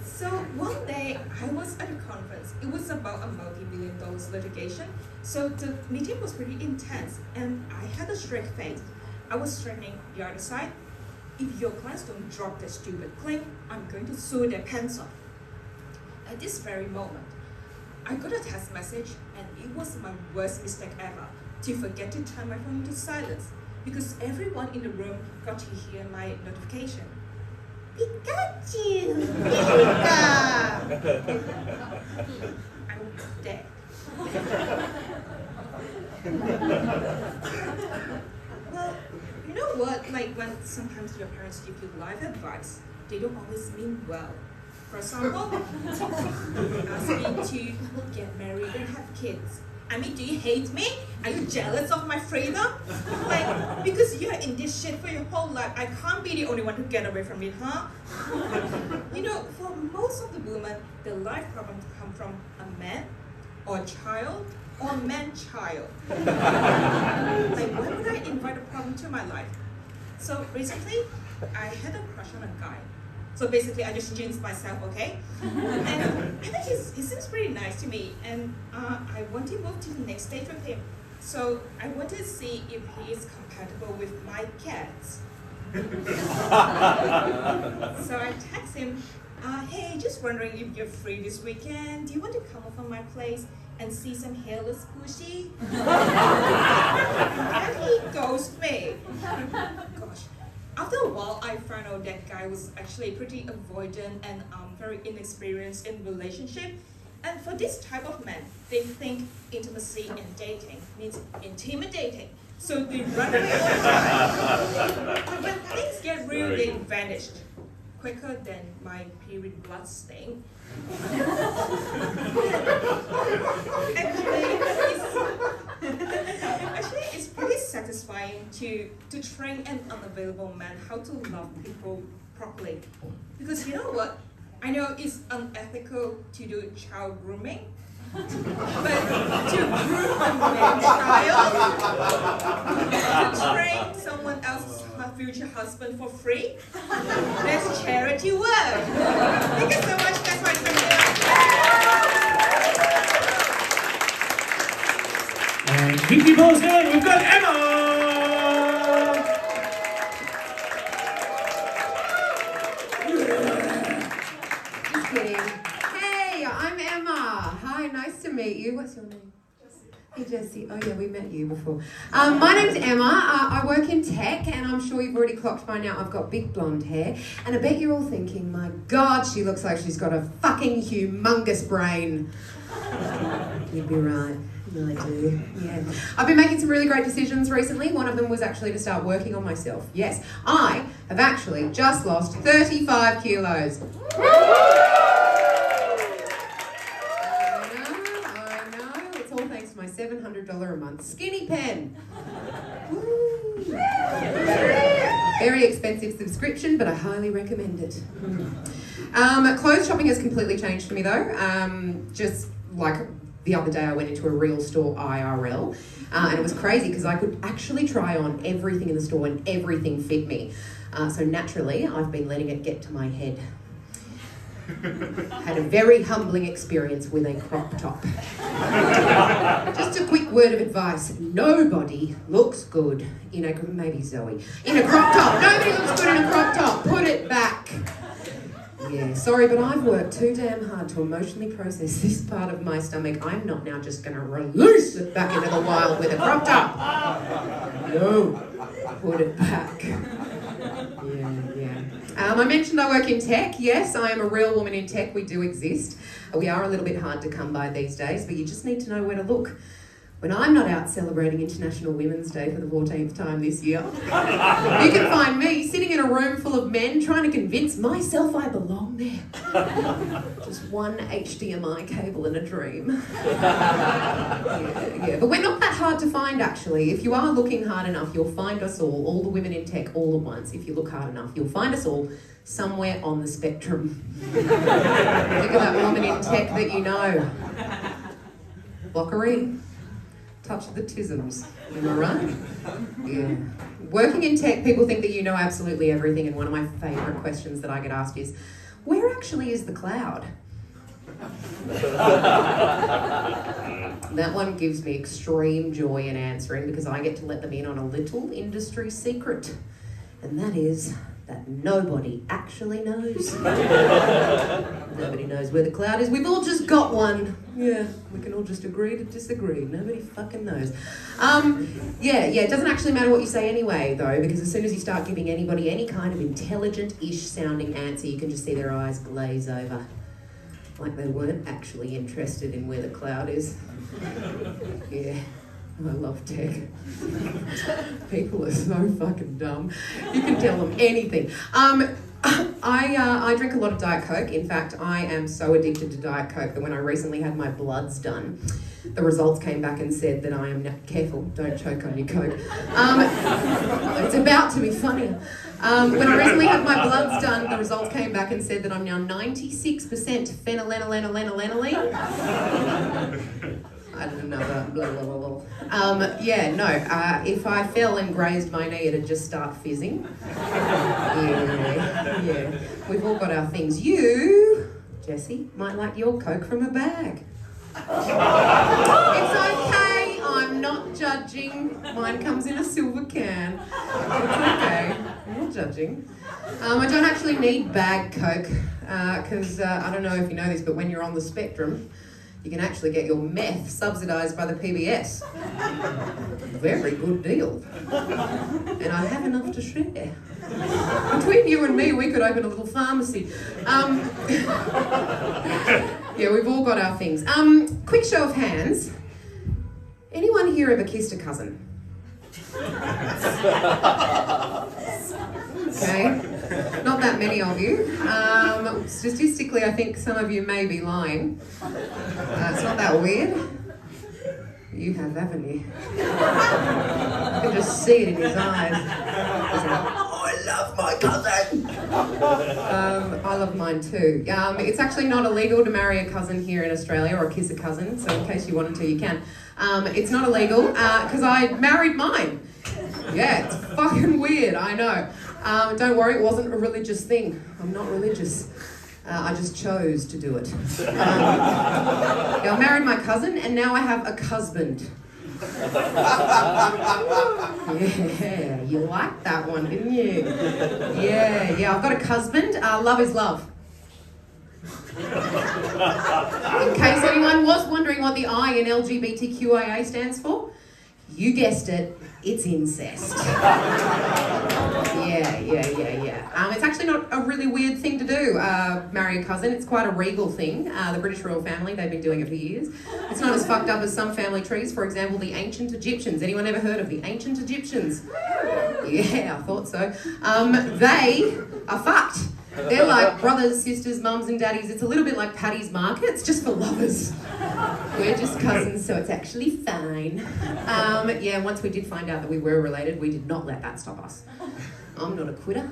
So one day, I was at a conference. It was about a multi-million-dollar litigation. So the meeting was pretty intense, and I had a straight face. I was threatening the other side. If your clients don't drop their stupid claim, I'm going to sue their pants off. At this very moment, I got a text message, and it was my worst mistake ever, to forget to turn my phone into silence, because everyone in the room got to hear my notification. Pikachu! Pika! I'm dead. Well, you know what? Like when sometimes your parents give you life advice, they don't always mean well. For example, ask me to get married and have kids. I mean, do you hate me? Are you jealous of my freedom? Like, because you're in this shit for your whole life, I can't be the only one to get away from it, huh? You know, for most of the women, the life problems come from a man, or a child, or man-child. Like, why would I invite a problem to my life? So recently, I had a crush on a guy. So basically, I just jinxed myself, okay? And I think he seems pretty nice to me, and I want to move to the next stage with him. So I want to see if he is compatible with my cats. So I text him, hey, just wondering if you're free this weekend. Do you want to come over my place and see some hairless pushy. And he ghosted me. Gosh. After a while, I found out that guy was actually pretty avoidant and very inexperienced in relationship. And for this type of men, they think intimacy and dating means intimidating. So they run away all the time. But when things get real, they vanished quicker than my period blood stain. Actually, it's pretty satisfying to train an unavailable man how to love people properly. Because you know what? I know it's unethical to do child grooming, but to groom a male child, to train someone else's future husband for free, that's charity work. Thank you so much. That's my time. And keep you posted, we've got Emma! Just kidding. Hey, I'm Emma. Hi, nice to meet you. What's your name? Hey, Jessie. Oh, yeah, we met you before. My name's Emma. I work in tech, and I'm sure you've already clocked by now I've got big blonde hair. And I bet you're all thinking, my God, she looks like she's got a fucking humongous brain. You'd be right. No, I do. Yeah. I've been making some really great decisions recently. One of them was actually to start working on myself. Yes, I have actually just lost 35 kilos. I know. It's all thanks to my $700 a month skinny pen. Woo. Very expensive subscription, but I highly recommend it. Clothes shopping has completely changed for me though. Just like the other day I went into a real store IRL and it was crazy because I could actually try on everything in the store and everything fit me. So naturally I've been letting it get to my head. Had a very humbling experience with a crop top. Just a quick word of advice. Nobody looks good in a, maybe Zoe, in a crop top. Nobody looks good in a crop top. Put it back. Yeah, sorry, but I've worked too damn hard to emotionally process this part of my stomach. I'm not now just going to release it back into the wild with a crop top. No, put it back. Yeah. I mentioned I work in tech. Yes, I am a real woman in tech. We do exist. We are a little bit hard to come by these days, but you just need to know where to look. When I'm not out celebrating International Women's Day for the 14th time this year, you can find me sitting in a room full of men trying to convince myself I belong there. Just one HDMI cable and a dream. Yeah. But we're not that hard to find, actually. If you are looking hard enough, you'll find us all the women in tech all at once. If you look hard enough, you'll find us all somewhere on the spectrum. Look at that woman in tech that you know. Lock her in. Touch the tisms, am I right? Yeah. Working in tech, people think that you know absolutely everything, and one of my favourite questions that I get asked is, where actually is the cloud? That one gives me extreme joy in answering because I get to let them in on a little industry secret, and that is that nobody actually knows. Nobody knows where the cloud is. We've all just got one. Yeah, we can all just agree to disagree. Nobody fucking knows. It doesn't actually matter what you say anyway, though, because as soon as you start giving anybody any kind of intelligent-ish sounding answer, you can just see their eyes glaze over. Like they weren't actually interested in where the cloud is. Yeah. I love tech. People are so fucking dumb. You can tell them anything. I drink a lot of Diet Coke. In fact, I am so addicted to Diet Coke that when I recently had my bloods done, the results came back and said that I am careful, don't choke on your Coke. It's about to be funnier. When I recently had my bloods done, the results came back and said that I'm now 96% phenylenolenolenolenoline. I don't know, blah, blah, blah, blah. If I fell and grazed my knee, it'd just start fizzing. Yeah. We've all got our things. You, Jessie, might like your Coke from a bag. It's okay, I'm not judging. Mine comes in a silver can. It's okay, I'm not judging. I don't actually need bag Coke, because I don't know if you know this, but when you're on the spectrum, You can actually get your meth subsidised by the PBS. Very good deal. And I have enough to share. Between you and me, we could open a little pharmacy. Yeah, we've all got our things. Quick show of hands. Anyone here ever kissed a cousin? Okay, not that many of you. Statistically, I think some of you may be lying. It's not that weird. You have, haven't you? I can just see it in his eyes. He's like, oh, I love my cousin! I love mine too. It's actually not illegal to marry a cousin here in Australia or kiss a cousin, so in case you wanted to, you can. It's not illegal because I married mine. Yeah, it's fucking weird, I know. Don't worry, it wasn't a religious thing. I'm not religious. I just chose to do it. I married my cousin and now I have a husband. Yeah, you liked that one, didn't you? Yeah, I've got a husband. Love is love. In case anyone was wondering what the I in LGBTQIA stands for, you guessed it, it's incest. Yeah. It's actually not a really weird thing to do, marry a cousin. It's quite a regal thing. The British royal family, they've been doing it for years. It's not as fucked up as some family trees. For example, the ancient Egyptians. Anyone ever heard of the ancient Egyptians? Yeah, I thought so. They are fucked. They're like brothers, sisters, mums and daddies. It's a little bit like Paddy's Market. It's just for lovers. We're just cousins, so it's actually fine. Once we did find out that we were related, we did not let that stop us. I'm not a quitter.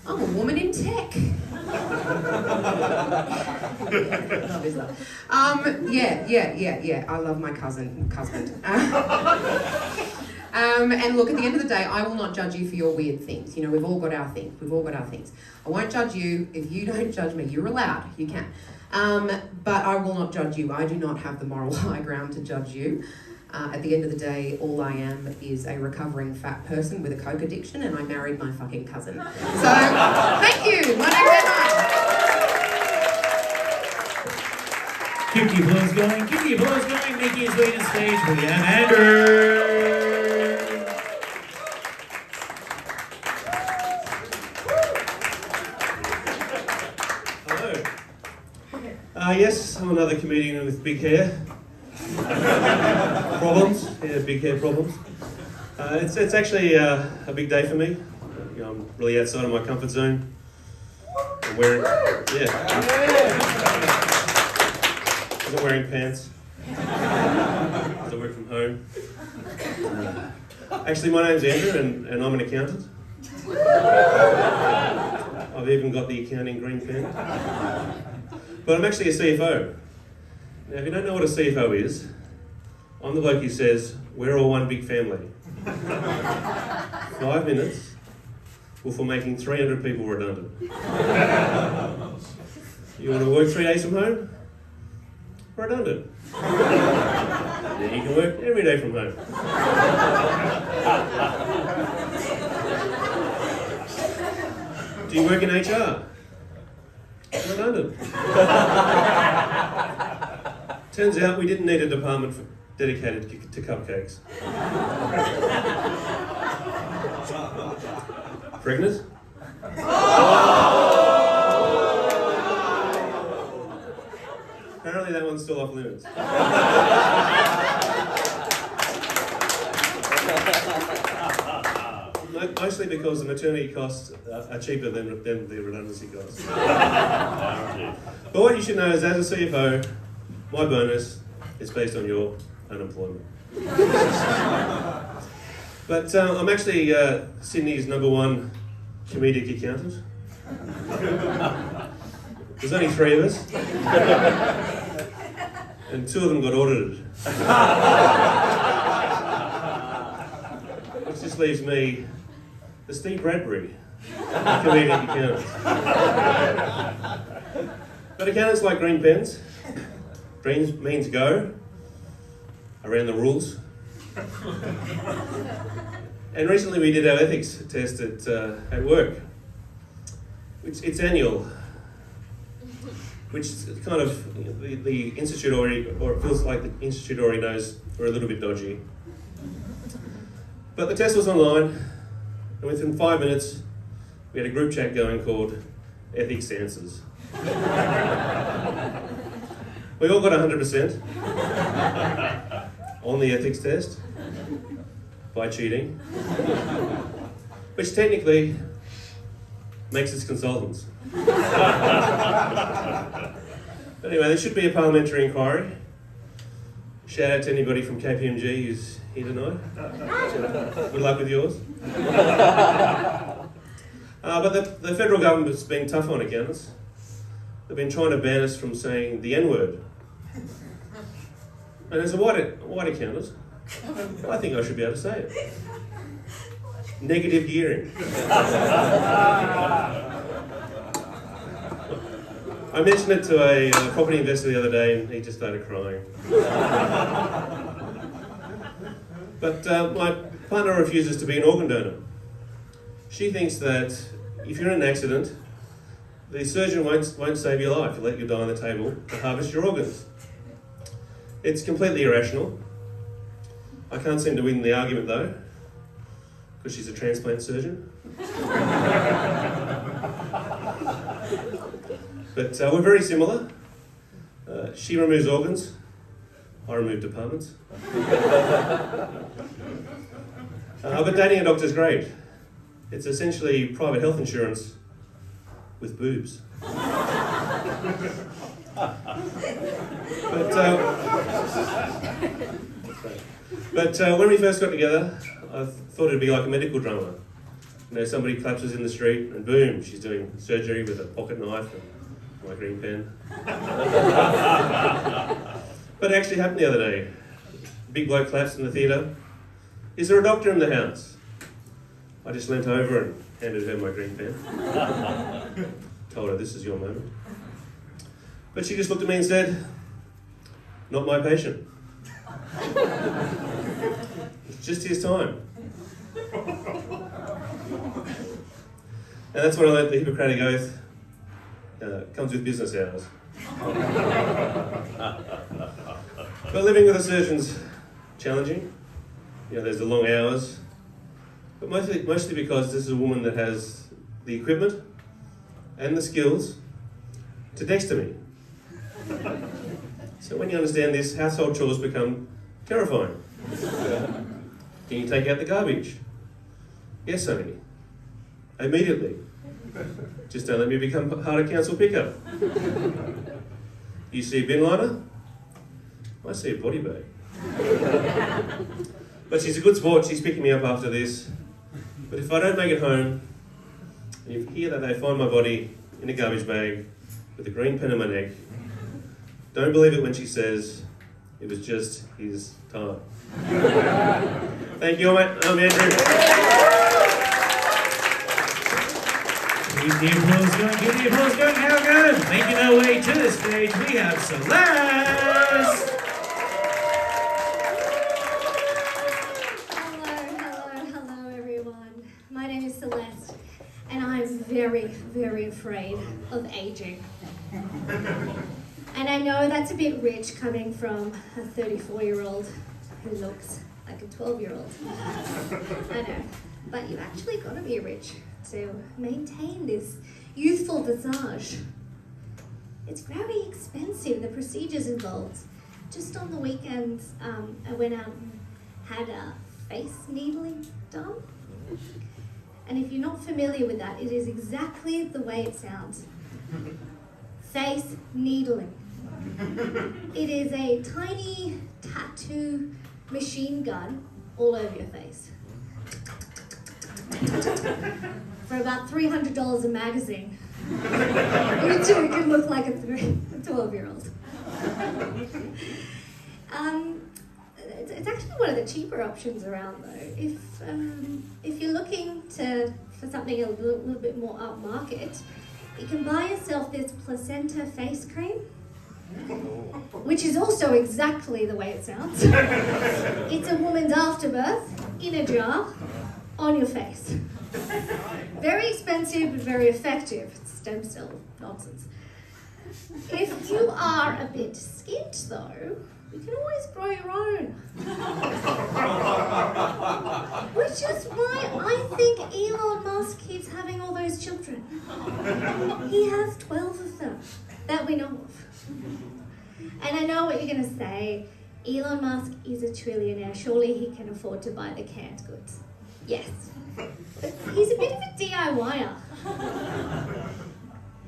I'm a woman in tech. Love is love. I love my husband. And look, at the end of the day, I will not judge you for your weird things. You know, we've all got our things. I won't judge you. If you don't judge me, you're allowed. You can. But I will not judge you. I do not have the moral high ground to judge you. At the end of the day, all I am is a recovering fat person with a coke addiction, and I married my fucking cousin. So, thank you. My name's Emma. Keep the applause going. Making his way to the stage, we have Andrew. Yes, I'm another comedian with big hair. Problems, big hair problems. It's actually a big day for me. I'm really outside of my comfort zone. I'm wearing, I wasn't wearing pants because I work from home. Actually, my name's Andrew and I'm an accountant. I've even got the accounting green pen. But I'm actually a CFO. Now, if you don't know what a CFO is, I'm the bloke who says, we're all one big family. 5 minutes before making 300 people redundant. You want to work 3 days from home? Redundant. Now you can work every day from home. Do you work in HR? Redundant. Turns out we didn't need a department dedicated to cupcakes. Pregnant? Apparently that one's still off limits. Mostly because the maternity costs are cheaper than the redundancy costs. But what you should know is, as a CFO, my bonus is based on your unemployment. But I'm actually Sydney's #1 comedic accountant. There's only 3 of us. And 2 of them got audited. Which just leaves me the Steve Bradbury comedic accountant. But accountants like green pens. Green means go, around the rules. And recently we did our ethics test at work. It's annual. which is kind of the institute already, or it feels like the institute already knows we're a little bit dodgy. But the test was online, and within 5 minutes, we had a group chat going called Ethics Answers. We all got 100% on the ethics test by cheating, which technically makes us consultants. Anyway, there should be a parliamentary inquiry. Shout out to anybody from KPMG who's here tonight. Good luck with yours. But the federal government's been tough on accountants. They've been trying to ban us from saying the N-word. And as a white accountant, I think I should be able to say it. Negative gearing. I mentioned it to a property investor the other day and he just started crying. But my partner refuses to be an organ donor. She thinks that if you're in an accident, the surgeon won't save your life. He'll let you die on the table to harvest your organs. It's completely irrational. I can't seem to win the argument though, because she's a transplant surgeon. But we're very similar. She removes organs, I remove departments. But dating a doctor is great. It's essentially private health insurance with boobs. But when we first got together, I thought it'd be like a medical drama. You know, somebody collapses in the street and boom, she's doing surgery with a pocket knife and my green pen. But it actually happened the other day. Big bloke collapsed in the theatre. Is there a doctor in the house? I just leant over and handed her my green pen. Told her, this is your moment. But she just looked at me and said, not my patient. It's just his time. And that's when I learned the Hippocratic Oath comes with business hours. But living with a surgeon's challenging. You know, there's the long hours. But mostly because this is a woman that has the equipment and the skills to dexter me. So when you understand this, household chores become terrifying. Can you take out the garbage? Yes, honey. Immediately. Just don't let me become part of council pickup. You see a bin liner? I see a body bag. But she's a good sport, she's picking me up after this. But if I don't make it home, and you hear that they find my body in a garbage bag with a green pen in my neck, don't believe it when she says it was just his time. Thank you, I'm Andrew. Keep the applause going, keep the applause going, how good? Making our way to the stage, we have Celeste! Hello everyone. My name is Celeste and I'm very, very afraid of aging. And I know that's a bit rich coming from a 34-year-old who looks like a 12-year-old. I know, but you've actually got to be rich to maintain this youthful visage. It's very expensive, the procedures involved. Just on the weekends, I went out and had a face needling done. And if you're not familiar with that, it is exactly the way it sounds. Face needling. It is a tiny tattoo machine gun all over your face. For about $300 a magazine. You too can look like a 12-year-old. It's actually one of the cheaper options around though. If you're looking for something a little bit more upmarket, you can buy yourself this placenta face cream, which is also exactly the way it sounds. It's a woman's afterbirth in a jar on your face. Very expensive but very effective. It's stem cell nonsense. If you are a bit skint though, you can always grow your own. Which is why I think Elon Musk keeps having all those children. He has 12 of them that we know of. And I know what you're going to say. Elon Musk is a trillionaire. Surely he can afford to buy the canned goods. Yes. But he's a bit of a DIYer.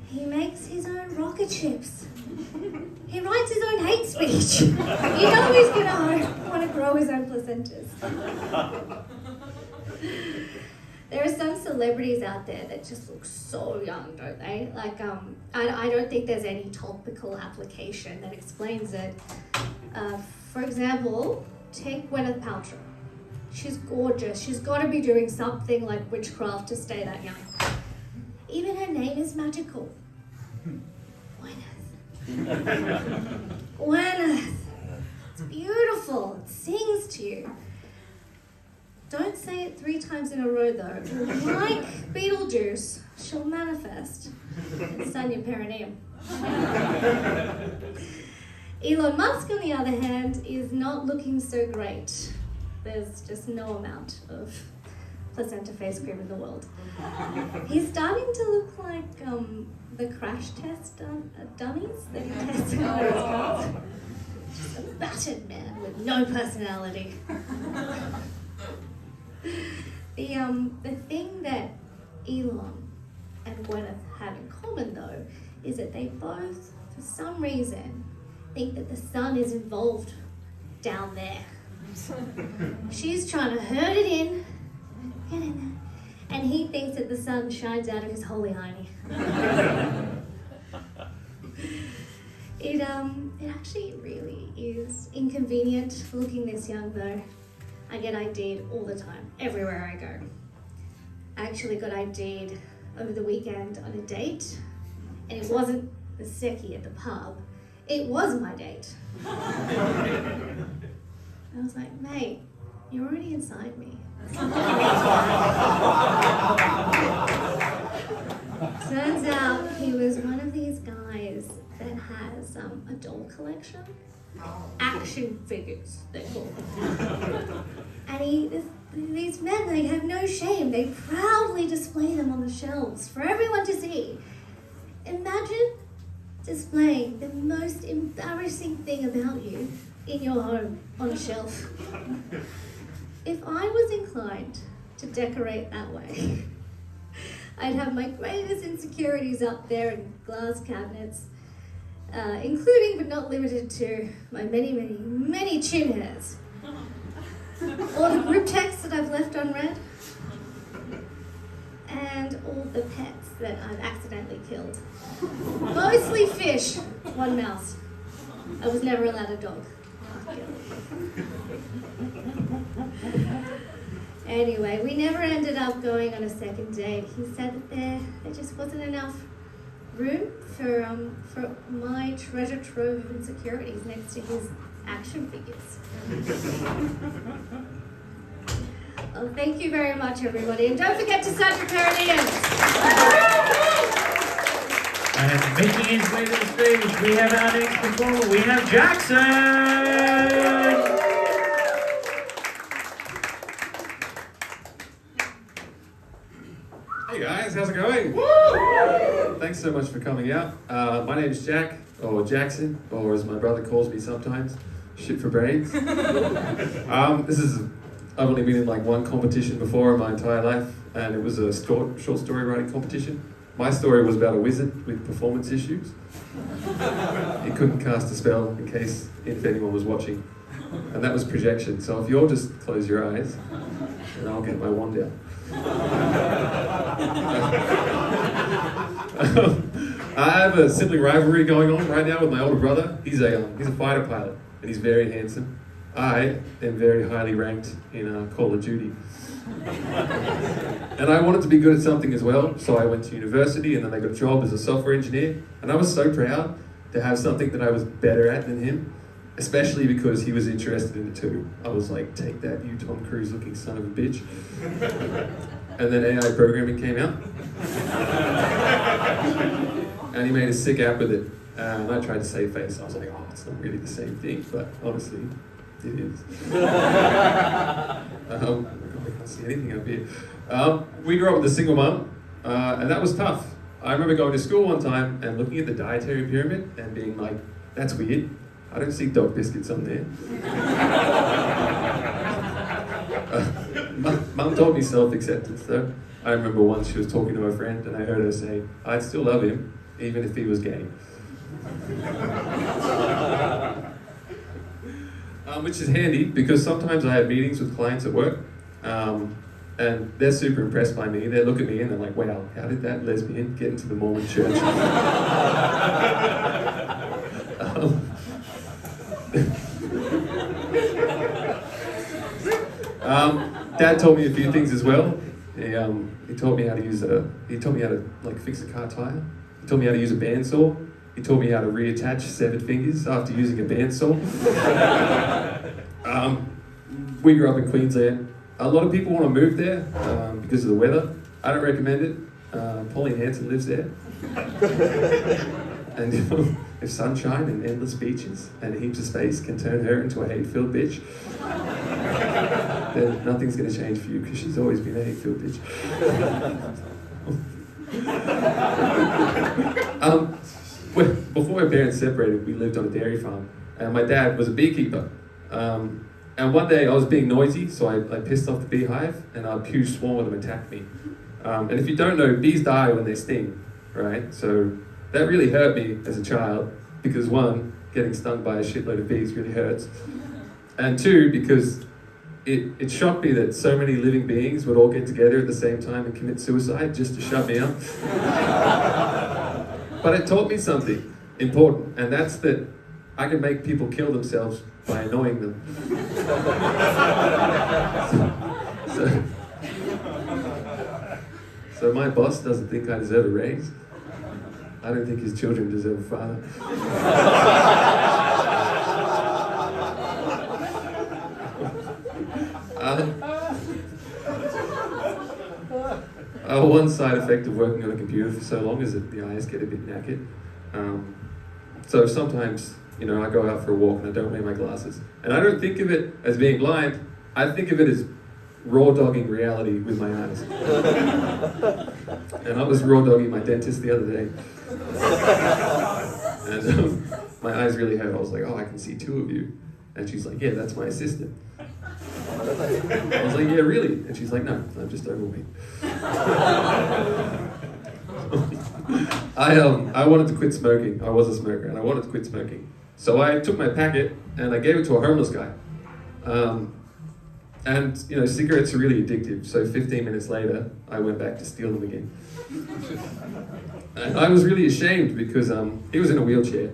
He makes his own rocket ships. He writes his own hate speech. You know he's gonna want to grow his own placentas. There are some celebrities out there that just look so young, don't they? Like, I don't think there's any topical application that explains it. For example, take Gwyneth Paltrow. She's gorgeous. She's got to be doing something like witchcraft to stay that young. Even her name is magical. Gwyneth. Gwyneth. It's beautiful. It sings to you. Don't say it 3 times in a row though. Like Beetlejuice, she'll manifest and stun your perineum. Elon Musk, on the other hand, is not looking so great. There's just no amount of placenta face cream in the world. He's starting to look like the crash test dummies that he tested on his cars. Just a battered man with no personality. The thing that Elon and Gwyneth have in common, though, is that they both, for some reason, think that the sun is involved down there. She's trying to herd it in, get in there, and he thinks that the sun shines out of his holy hiney. It actually really is inconvenient looking this young, though. I get ID'd all the time, everywhere I go. I actually got ID'd over the weekend on a date, and it wasn't the secchi at the pub, it was my date. I was like, mate, you're already inside me. Turns out he was one of these guys that has a doll collection. Action figures, they call them. And these men, they have no shame. They proudly display them on the shelves for everyone to see. Imagine displaying the most embarrassing thing about you in your home on a shelf. If I was inclined to decorate that way, I'd have my greatest insecurities up there in glass cabinets, including but not limited to my many, many, many chin hairs. All the group texts that I've left unread, and all the pets that I've accidentally killed. Mostly fish, 1 mouse. I was never allowed a dog. Anyway, we never ended up going on a second date. He said that there just wasn't enough room for my treasure trove of insecurities next to his action figures. Well, thank you very much, everybody, and don't forget to start your perineums. And making his way to the stage, we have our next performer. We have Jackson. Hey guys, how's it going? Woo! Thanks so much for coming out. My name's Jack, or Jackson, or as my brother calls me sometimes, shit for brains. I've only been in like one competition before in my entire life, and it was a short story writing competition. My story was about a wizard with performance issues. He couldn't cast a spell if anyone was watching. And that was projection, so if you'll just close your eyes, and I'll get my wand out. I have a sibling rivalry going on right now with my older brother. He's a fighter pilot, and he's very handsome. I am very highly ranked in Call of Duty. And I wanted to be good at something as well, so I went to university and then I got a job as a software engineer. And I was so proud to have something that I was better at than him, especially because he was interested in it too. I was like, take that, you Tom Cruise looking son of a bitch. And then AI programming came out. And he made a sick app with it. And I tried to save face. I was like, oh, it's not really the same thing, but honestly, it is. I can't see anything up here. We grew up with a single mum, and that was tough. I remember going to school one time and looking at the dietary pyramid and being like, that's weird. I don't see dog biscuits on there. Mum taught me self-acceptance though. I remember once she was talking to her friend and I heard her say, I'd still love him, even if he was gay. Which is handy because sometimes I have meetings with clients at work and they're super impressed by me. They look at me and they're like, wow, how did that lesbian get into the Mormon church? Dad told me a few things as well. He taught me how to use he taught me how to like fix a car tire. He taught me how to use a bandsaw. He taught me how to reattach severed fingers after using a bandsaw. We grew up in Queensland. A lot of people want to move there because of the weather. I don't recommend it. Pauline Hanson lives there. And if sunshine and endless beaches and heaps of space can turn her into a hate-filled bitch, then nothing's going to change for you because she's always been a hate-filled bitch. Before my parents separated, we lived on a dairy farm, and my dad was a beekeeper. And one day I was being noisy, so I pissed off the beehive, and a huge swarm of them attacked me. And if you don't know, bees die when they sting, right? So that really hurt me as a child, because one, getting stung by a shitload of bees really hurts. And two, because it shocked me that so many living beings would all get together at the same time and commit suicide just to shut me up. But it taught me something important, and that's that I can make people kill themselves by annoying them. So my boss doesn't think I deserve a raise. I don't think his children deserve a father. One side effect of working on a computer for so long is that the eyes get a bit knackered. So sometimes, I go out for a walk and I don't wear my glasses. And I don't think of it as being blind. I think of it as raw dogging reality with my eyes. And I was raw dogging my dentist the other day. And my eyes really hurt. I was like, oh, I can see two of you. And she's like, yeah, that's my assistant. I was like, yeah, really? And she's like, no, I'm just overweight. I wanted to quit smoking. I was a smoker, and I wanted to quit smoking. So I took my packet and I gave it to a homeless guy. And cigarettes are really addictive. So 15 minutes later, I went back to steal them again. And I was really ashamed because he was in a wheelchair.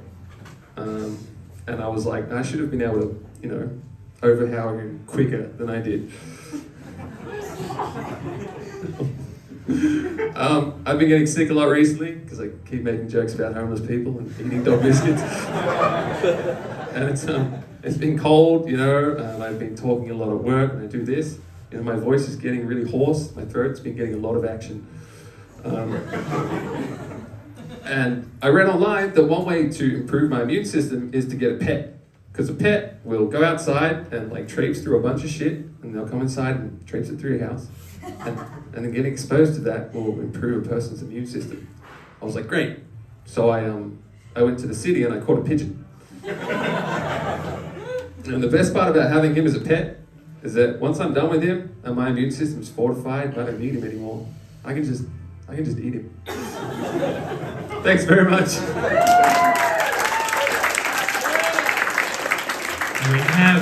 And I was like, I should have been able to, overpower him quicker than I did. I've been getting sick a lot recently because I keep making jokes about homeless people and eating dog biscuits. And it's been cold, and I've been talking a lot at work and I do this. My voice is getting really hoarse, my throat's been getting a lot of action. And I read online that one way to improve my immune system is to get a pet. Because a pet will go outside and traipse through a bunch of shit, and they'll come inside and traipse it through your house. And then getting exposed to that will improve a person's immune system. I was like, great. So I went to the city and I caught a pigeon. And the best part about having him as a pet is that once I'm done with him and my immune system's fortified, I don't need him anymore. I can just eat him. Thanks very much. We have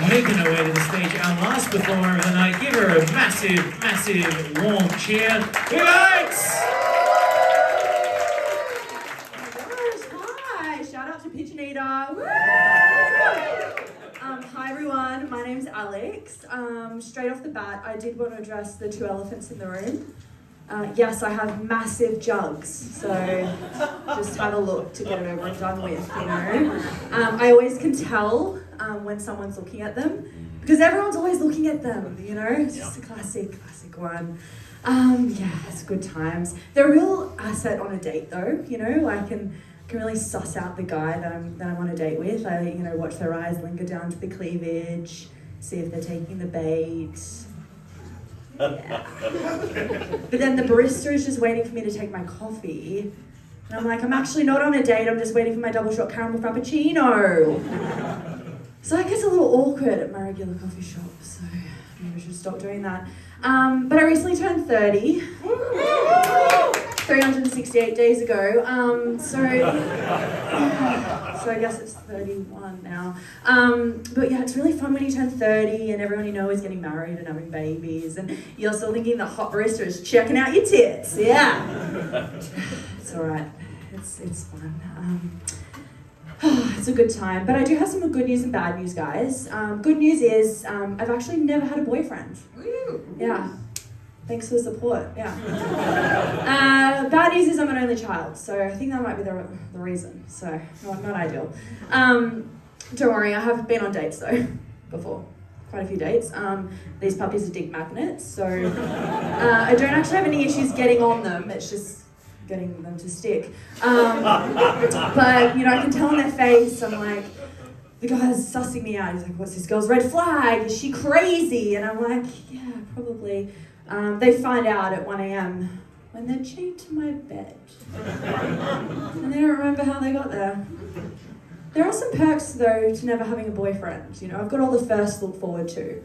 making her way to the stage our last performer of the night. Give her a massive, massive warm cheer. Who likes? Hi, shout out to Pigeon Eater. Woo! Hi everyone, my name's Alex. Straight off the bat, I did want to address the two elephants in the room. Yes, I have massive jugs, so just have a look to get it over and done with, I always can tell when someone's looking at them, because everyone's always looking at them, It's just a classic one. Yeah, it's good times. They're a real asset on a date though, and can really suss out the guy that I'm on a date with. I, you know, watch their eyes linger down to the cleavage, see if they're taking the bait. Yeah. But then the barista is just waiting for me to take my coffee. And I'm like, I'm actually not on a date, I'm just waiting for my double shot caramel frappuccino. So it gets a little awkward at my regular coffee shop, so maybe I should stop doing that. But I recently turned 30. 368 days ago. So I guess it's 31 now. But yeah, it's really fun when you turn 30 and everyone you know is getting married and having babies, and you're still thinking the hot barista is checking out your tits. Yeah. It's alright. It's fun. It's a good time. But I do have some good news and bad news, guys. Good news is I've actually never had a boyfriend. Yeah. Thanks for the support. Yeah. Bad news is I'm an only child, so I think that might be the reason. So not ideal. Don't worry, I have been on dates though before. Quite a few dates. These puppies are dick magnets, so I don't actually have any issues getting on them. It's just getting them to stick. But you know, I can tell on their face. I'm like, the guy's sussing me out. He's like, "What's this girl's red flag? Is she crazy?" And I'm like, "Yeah, probably." They find out at 1 a.m. when they're chained to my bed. And they don't remember how they got there. There are some perks, though, to never having a boyfriend. You know, I've got all the firsts to look forward to.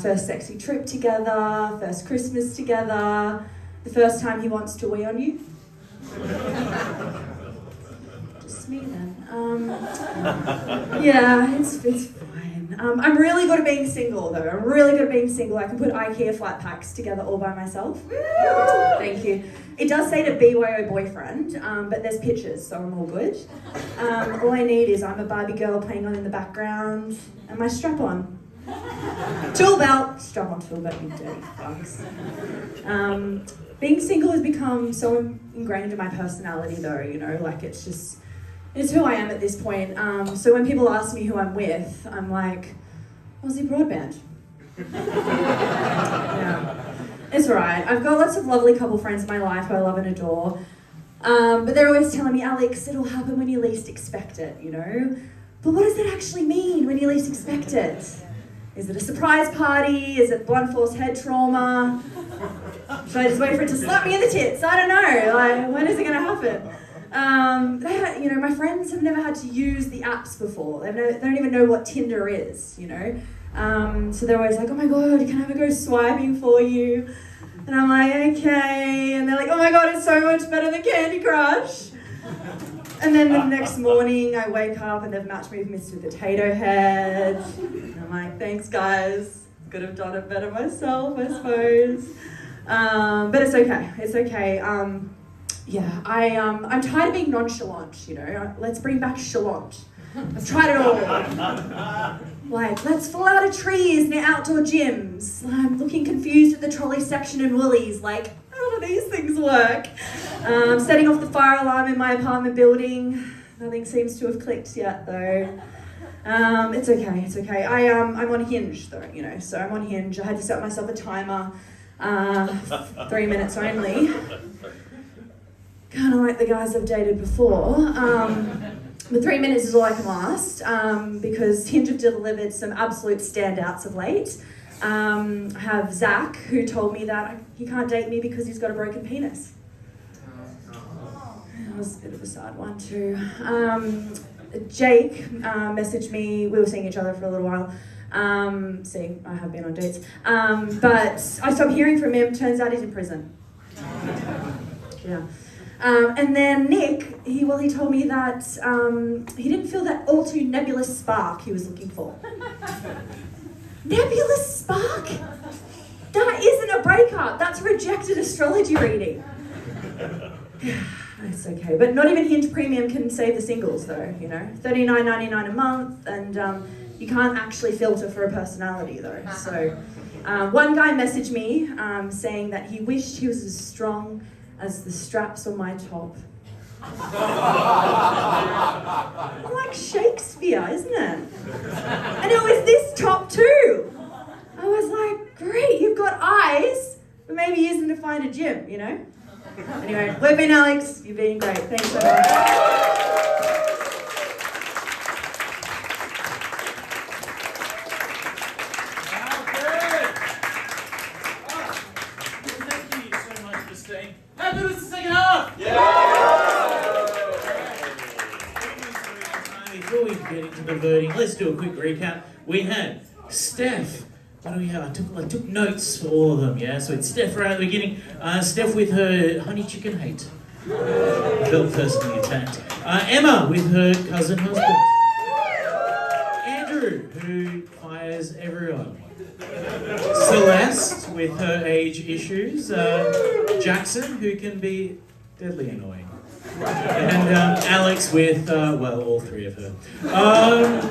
First sexy trip together, first Christmas together, the first time he wants to wee on you. Just me then. Yeah, it's fine. I'm really good at being single, though. I'm really good at being single. I can put IKEA flat packs together all by myself. Thank you. It does say to BYO boyfriend, but there's pictures, so I'm all good. All I need is I'm a Barbie girl playing on in the background, and my strap-on. Tool belt! Strap-on tool belt, you dirty fucks. Being single has become so ingrained in my personality, though, you know, like it's who I am at this point. So when people ask me who I'm with, I'm like, Aussie Broadband. Yeah. It's alright. I've got lots of lovely couple friends in my life who I love and adore. But they're always telling me, Alex, it'll happen when you least expect it, you know? But what does that actually mean when you least expect it? Is it a surprise party? Is it blunt force head trauma? Should I just wait for it to slap me in the tits? I don't know. Like, when is it going to happen? You know, my friends have never had to use the apps before. They don't even know what Tinder is, you know? So they're always like, oh my God, can I have a go swiping for you? And I'm like, okay. And they're like, oh my God, it's so much better than Candy Crush. And then the next morning I wake up and they've matched me with Mr. Potato Head. And I'm like, thanks guys. Could have done it better myself, I suppose. But it's okay. It's okay. Yeah, I'm tired of being nonchalant, you know. Let's bring back chalant. I've tried it all. Like, let's fall out of trees near outdoor gyms. I'm looking confused at the trolley section in Woolies. Like, how do these things work? Setting off the fire alarm in my apartment building. Nothing seems to have clicked yet, though. It's okay, it's okay. I'm on Hinge, though, you know. So I'm on Hinge. I had to set myself a timer. 3 minutes only. Kind of like the guys I've dated before. But 3 minutes is all I can last, because Hinge have delivered some absolute standouts of late. I have Zach, who told me that he can't date me because he's got a broken penis. That was a bit of a sad one too. Jake messaged me, we were seeing each other for a little while. See, I have been on dates. But I stopped hearing from him, turns out he's in prison. Yeah. And then Nick, he told me that he didn't feel that all too nebulous spark he was looking for. Nebulous spark? That isn't a breakup. That's a rejected astrology reading. It's okay. But not even Hinge Premium can save the singles, though, you know. $39.99 a month, and you can't actually filter for a personality, though. So one guy messaged me saying that he wished he was as strong as the straps on my top. I'm like Shakespeare, isn't it? And it was this top too. I was like, great, you've got eyes, but maybe use them to find a gym, you know? Anyway, we've been Alex, you've been great. Thanks so much. let's do a quick recap. We had Steph. What do we have? I took notes for all of them, yeah? So it's Steph right at the beginning. Steph with her honey chicken hate. I felt personally attacked. Emma with her cousin husband. Andrew, who fires everyone. Celeste with her age issues. Jackson, who can be deadly annoying. And Alex with, well, all three of her.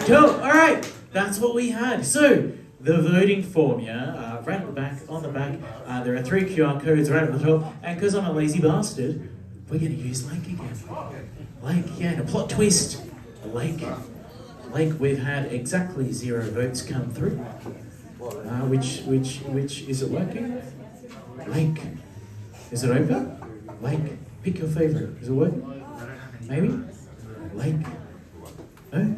Cool, alright, that's what we had. So, the voting form, yeah, right at the back, on the back, there are 3 QR codes right at the top, and because I'm a lazy bastard, we're going to use Lake again. Lake, yeah, and a plot twist. Lake, we've had exactly 0 votes come through. Which, is it working? Lake, is it open? Lake, pick your favourite. Is it working? Maybe? Lake. No?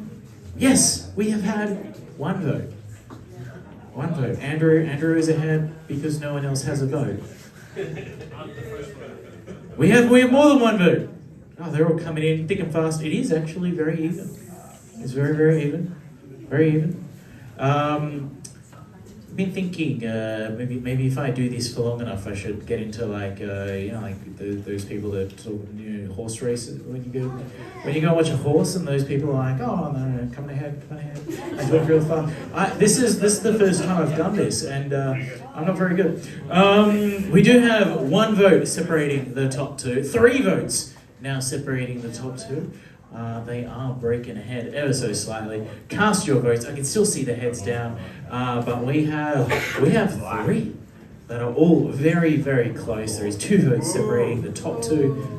Yes, we have had 1 vote. 1 vote. Andrew is ahead because no one else has a vote. We have more than 1 vote. Oh, they're all coming in thick and fast. It is actually very even. It's very, very even. Very even. I've been thinking maybe if I do this for long enough, I should get into like those people that sort of, horse races when you go and watch a horse and those people are like, oh no, come ahead, I talk real fast. This is the first time I've done this and I'm not very good. We do have 1 vote separating the top 2, 3 votes now separating the top 2. They are breaking ahead ever so slightly. Cast your votes. I can still see the heads down, but we have 3 that are all very, very close. There is 2 votes separating the top 2,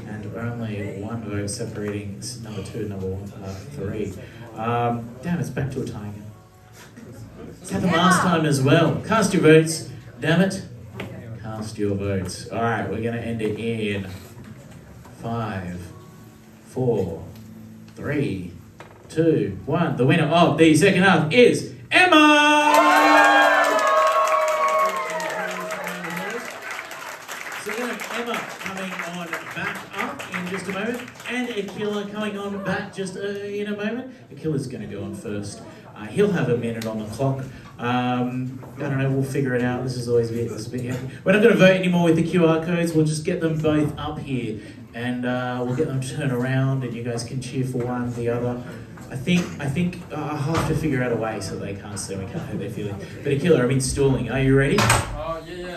and only 1 vote separating number 2 and number 3. Damn, it's back to a tie again. It's happened last time as well. Cast your votes. Damn it. Cast your votes. All right, we're gonna end it in 5, 4, 3, 2, 1. The winner of the second half is Emma! So we're going to have Emma coming on back up in just a moment, and Akila coming on back just in a moment. Akila's going to go on first. He'll have a minute on the clock. I don't know, we'll figure it out. This is always a bit happy. We're not going to vote anymore with the QR codes. We'll just get them both up here. And we'll get them to turn around and you guys can cheer for one or the other. I think I'll have to figure out a way so they can't see me, can't hurt their feelings. But Akila, I've been stalling. Are you ready?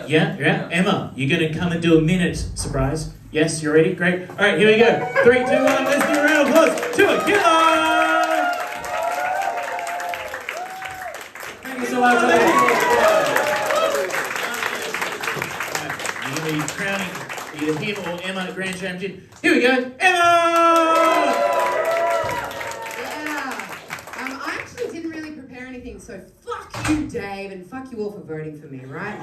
Yeah. Yeah? Emma, you're going to come and do a minute surprise. Yes, you're ready? Great. All right, here we go. 3, 2, 1, let's give a round of applause to Akila! Thank you so much. You're going to be crowning either him or Emma Grand Champion. Here we go, Emma! Yeah. I actually didn't really prepare anything, so fuck you, Dave, and fuck you all for voting for me, right?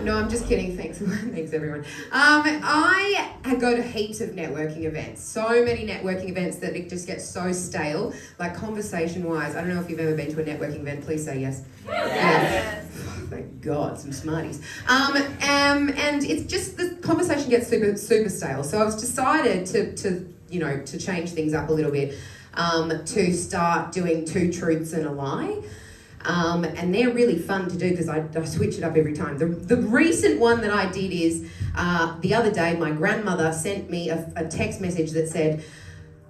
No, I'm just kidding. Thanks, thanks everyone. I go to heaps of networking events. So many networking events that it just gets so stale, like conversation-wise. I don't know if you've ever been to a networking event. Please say yes. Yes. Thank God, some smarties. And it's just the conversation gets super stale. So I've decided to change things up a little bit, to start doing 2 truths and a lie. And they're really fun to do because I switch it up every time. The recent one that I did is the other day my grandmother sent me a text message that said,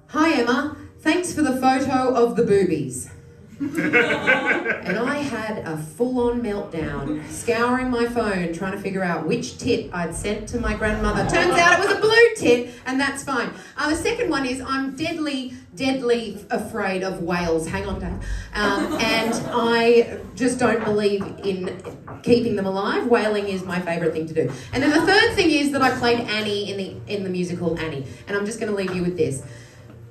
"Hi Emma, thanks for the photo of the boobies." And I had a full-on meltdown, scouring my phone, trying to figure out which tit I'd sent to my grandmother. Turns out it was a blue tit, and that's fine. The second one is I'm deadly afraid of whales. Hang on, Dave. And I just don't believe in keeping them alive. Whaling is my favourite thing to do. And then the third thing is that I played Annie in the musical Annie. And I'm just going to leave you with this.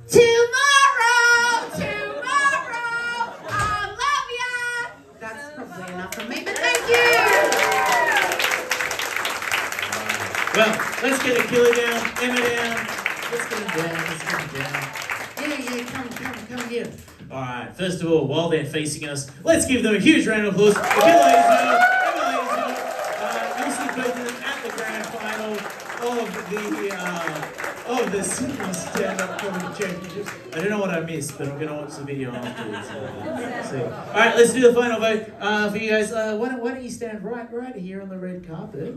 Tomorrow! Enough from me, but thank you! Well, let's get Akila down, Emma down. Let's get them down. Yeah, come here. Alright, first of all, while they're facing us, let's give them a huge round of applause. Akila Hazelnut, Emma Hazelnut. You'll see both of them at the grand final of the of the Sydney Stand-Up Comedy Championships. I don't know what I missed, but I'm going to watch the video afterwards. See. All right, let's do the final vote for you guys. Why don't you stand right here on the red carpet,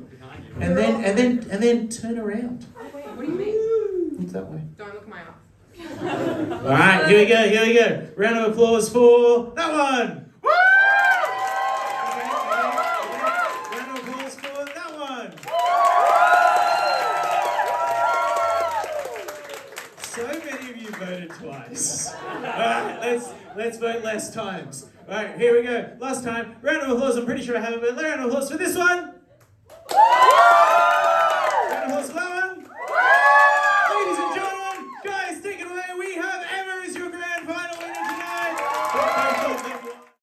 and then turn around. What do you mean? Look that way. Don't look at my eyes. All right, here we go. Round of applause for that one. Woo! Round of applause for that one. So many of you voted twice. All right, let's vote less times. All right, here we go. Last time, round of applause. I'm pretty sure I have it, but round of applause for this one.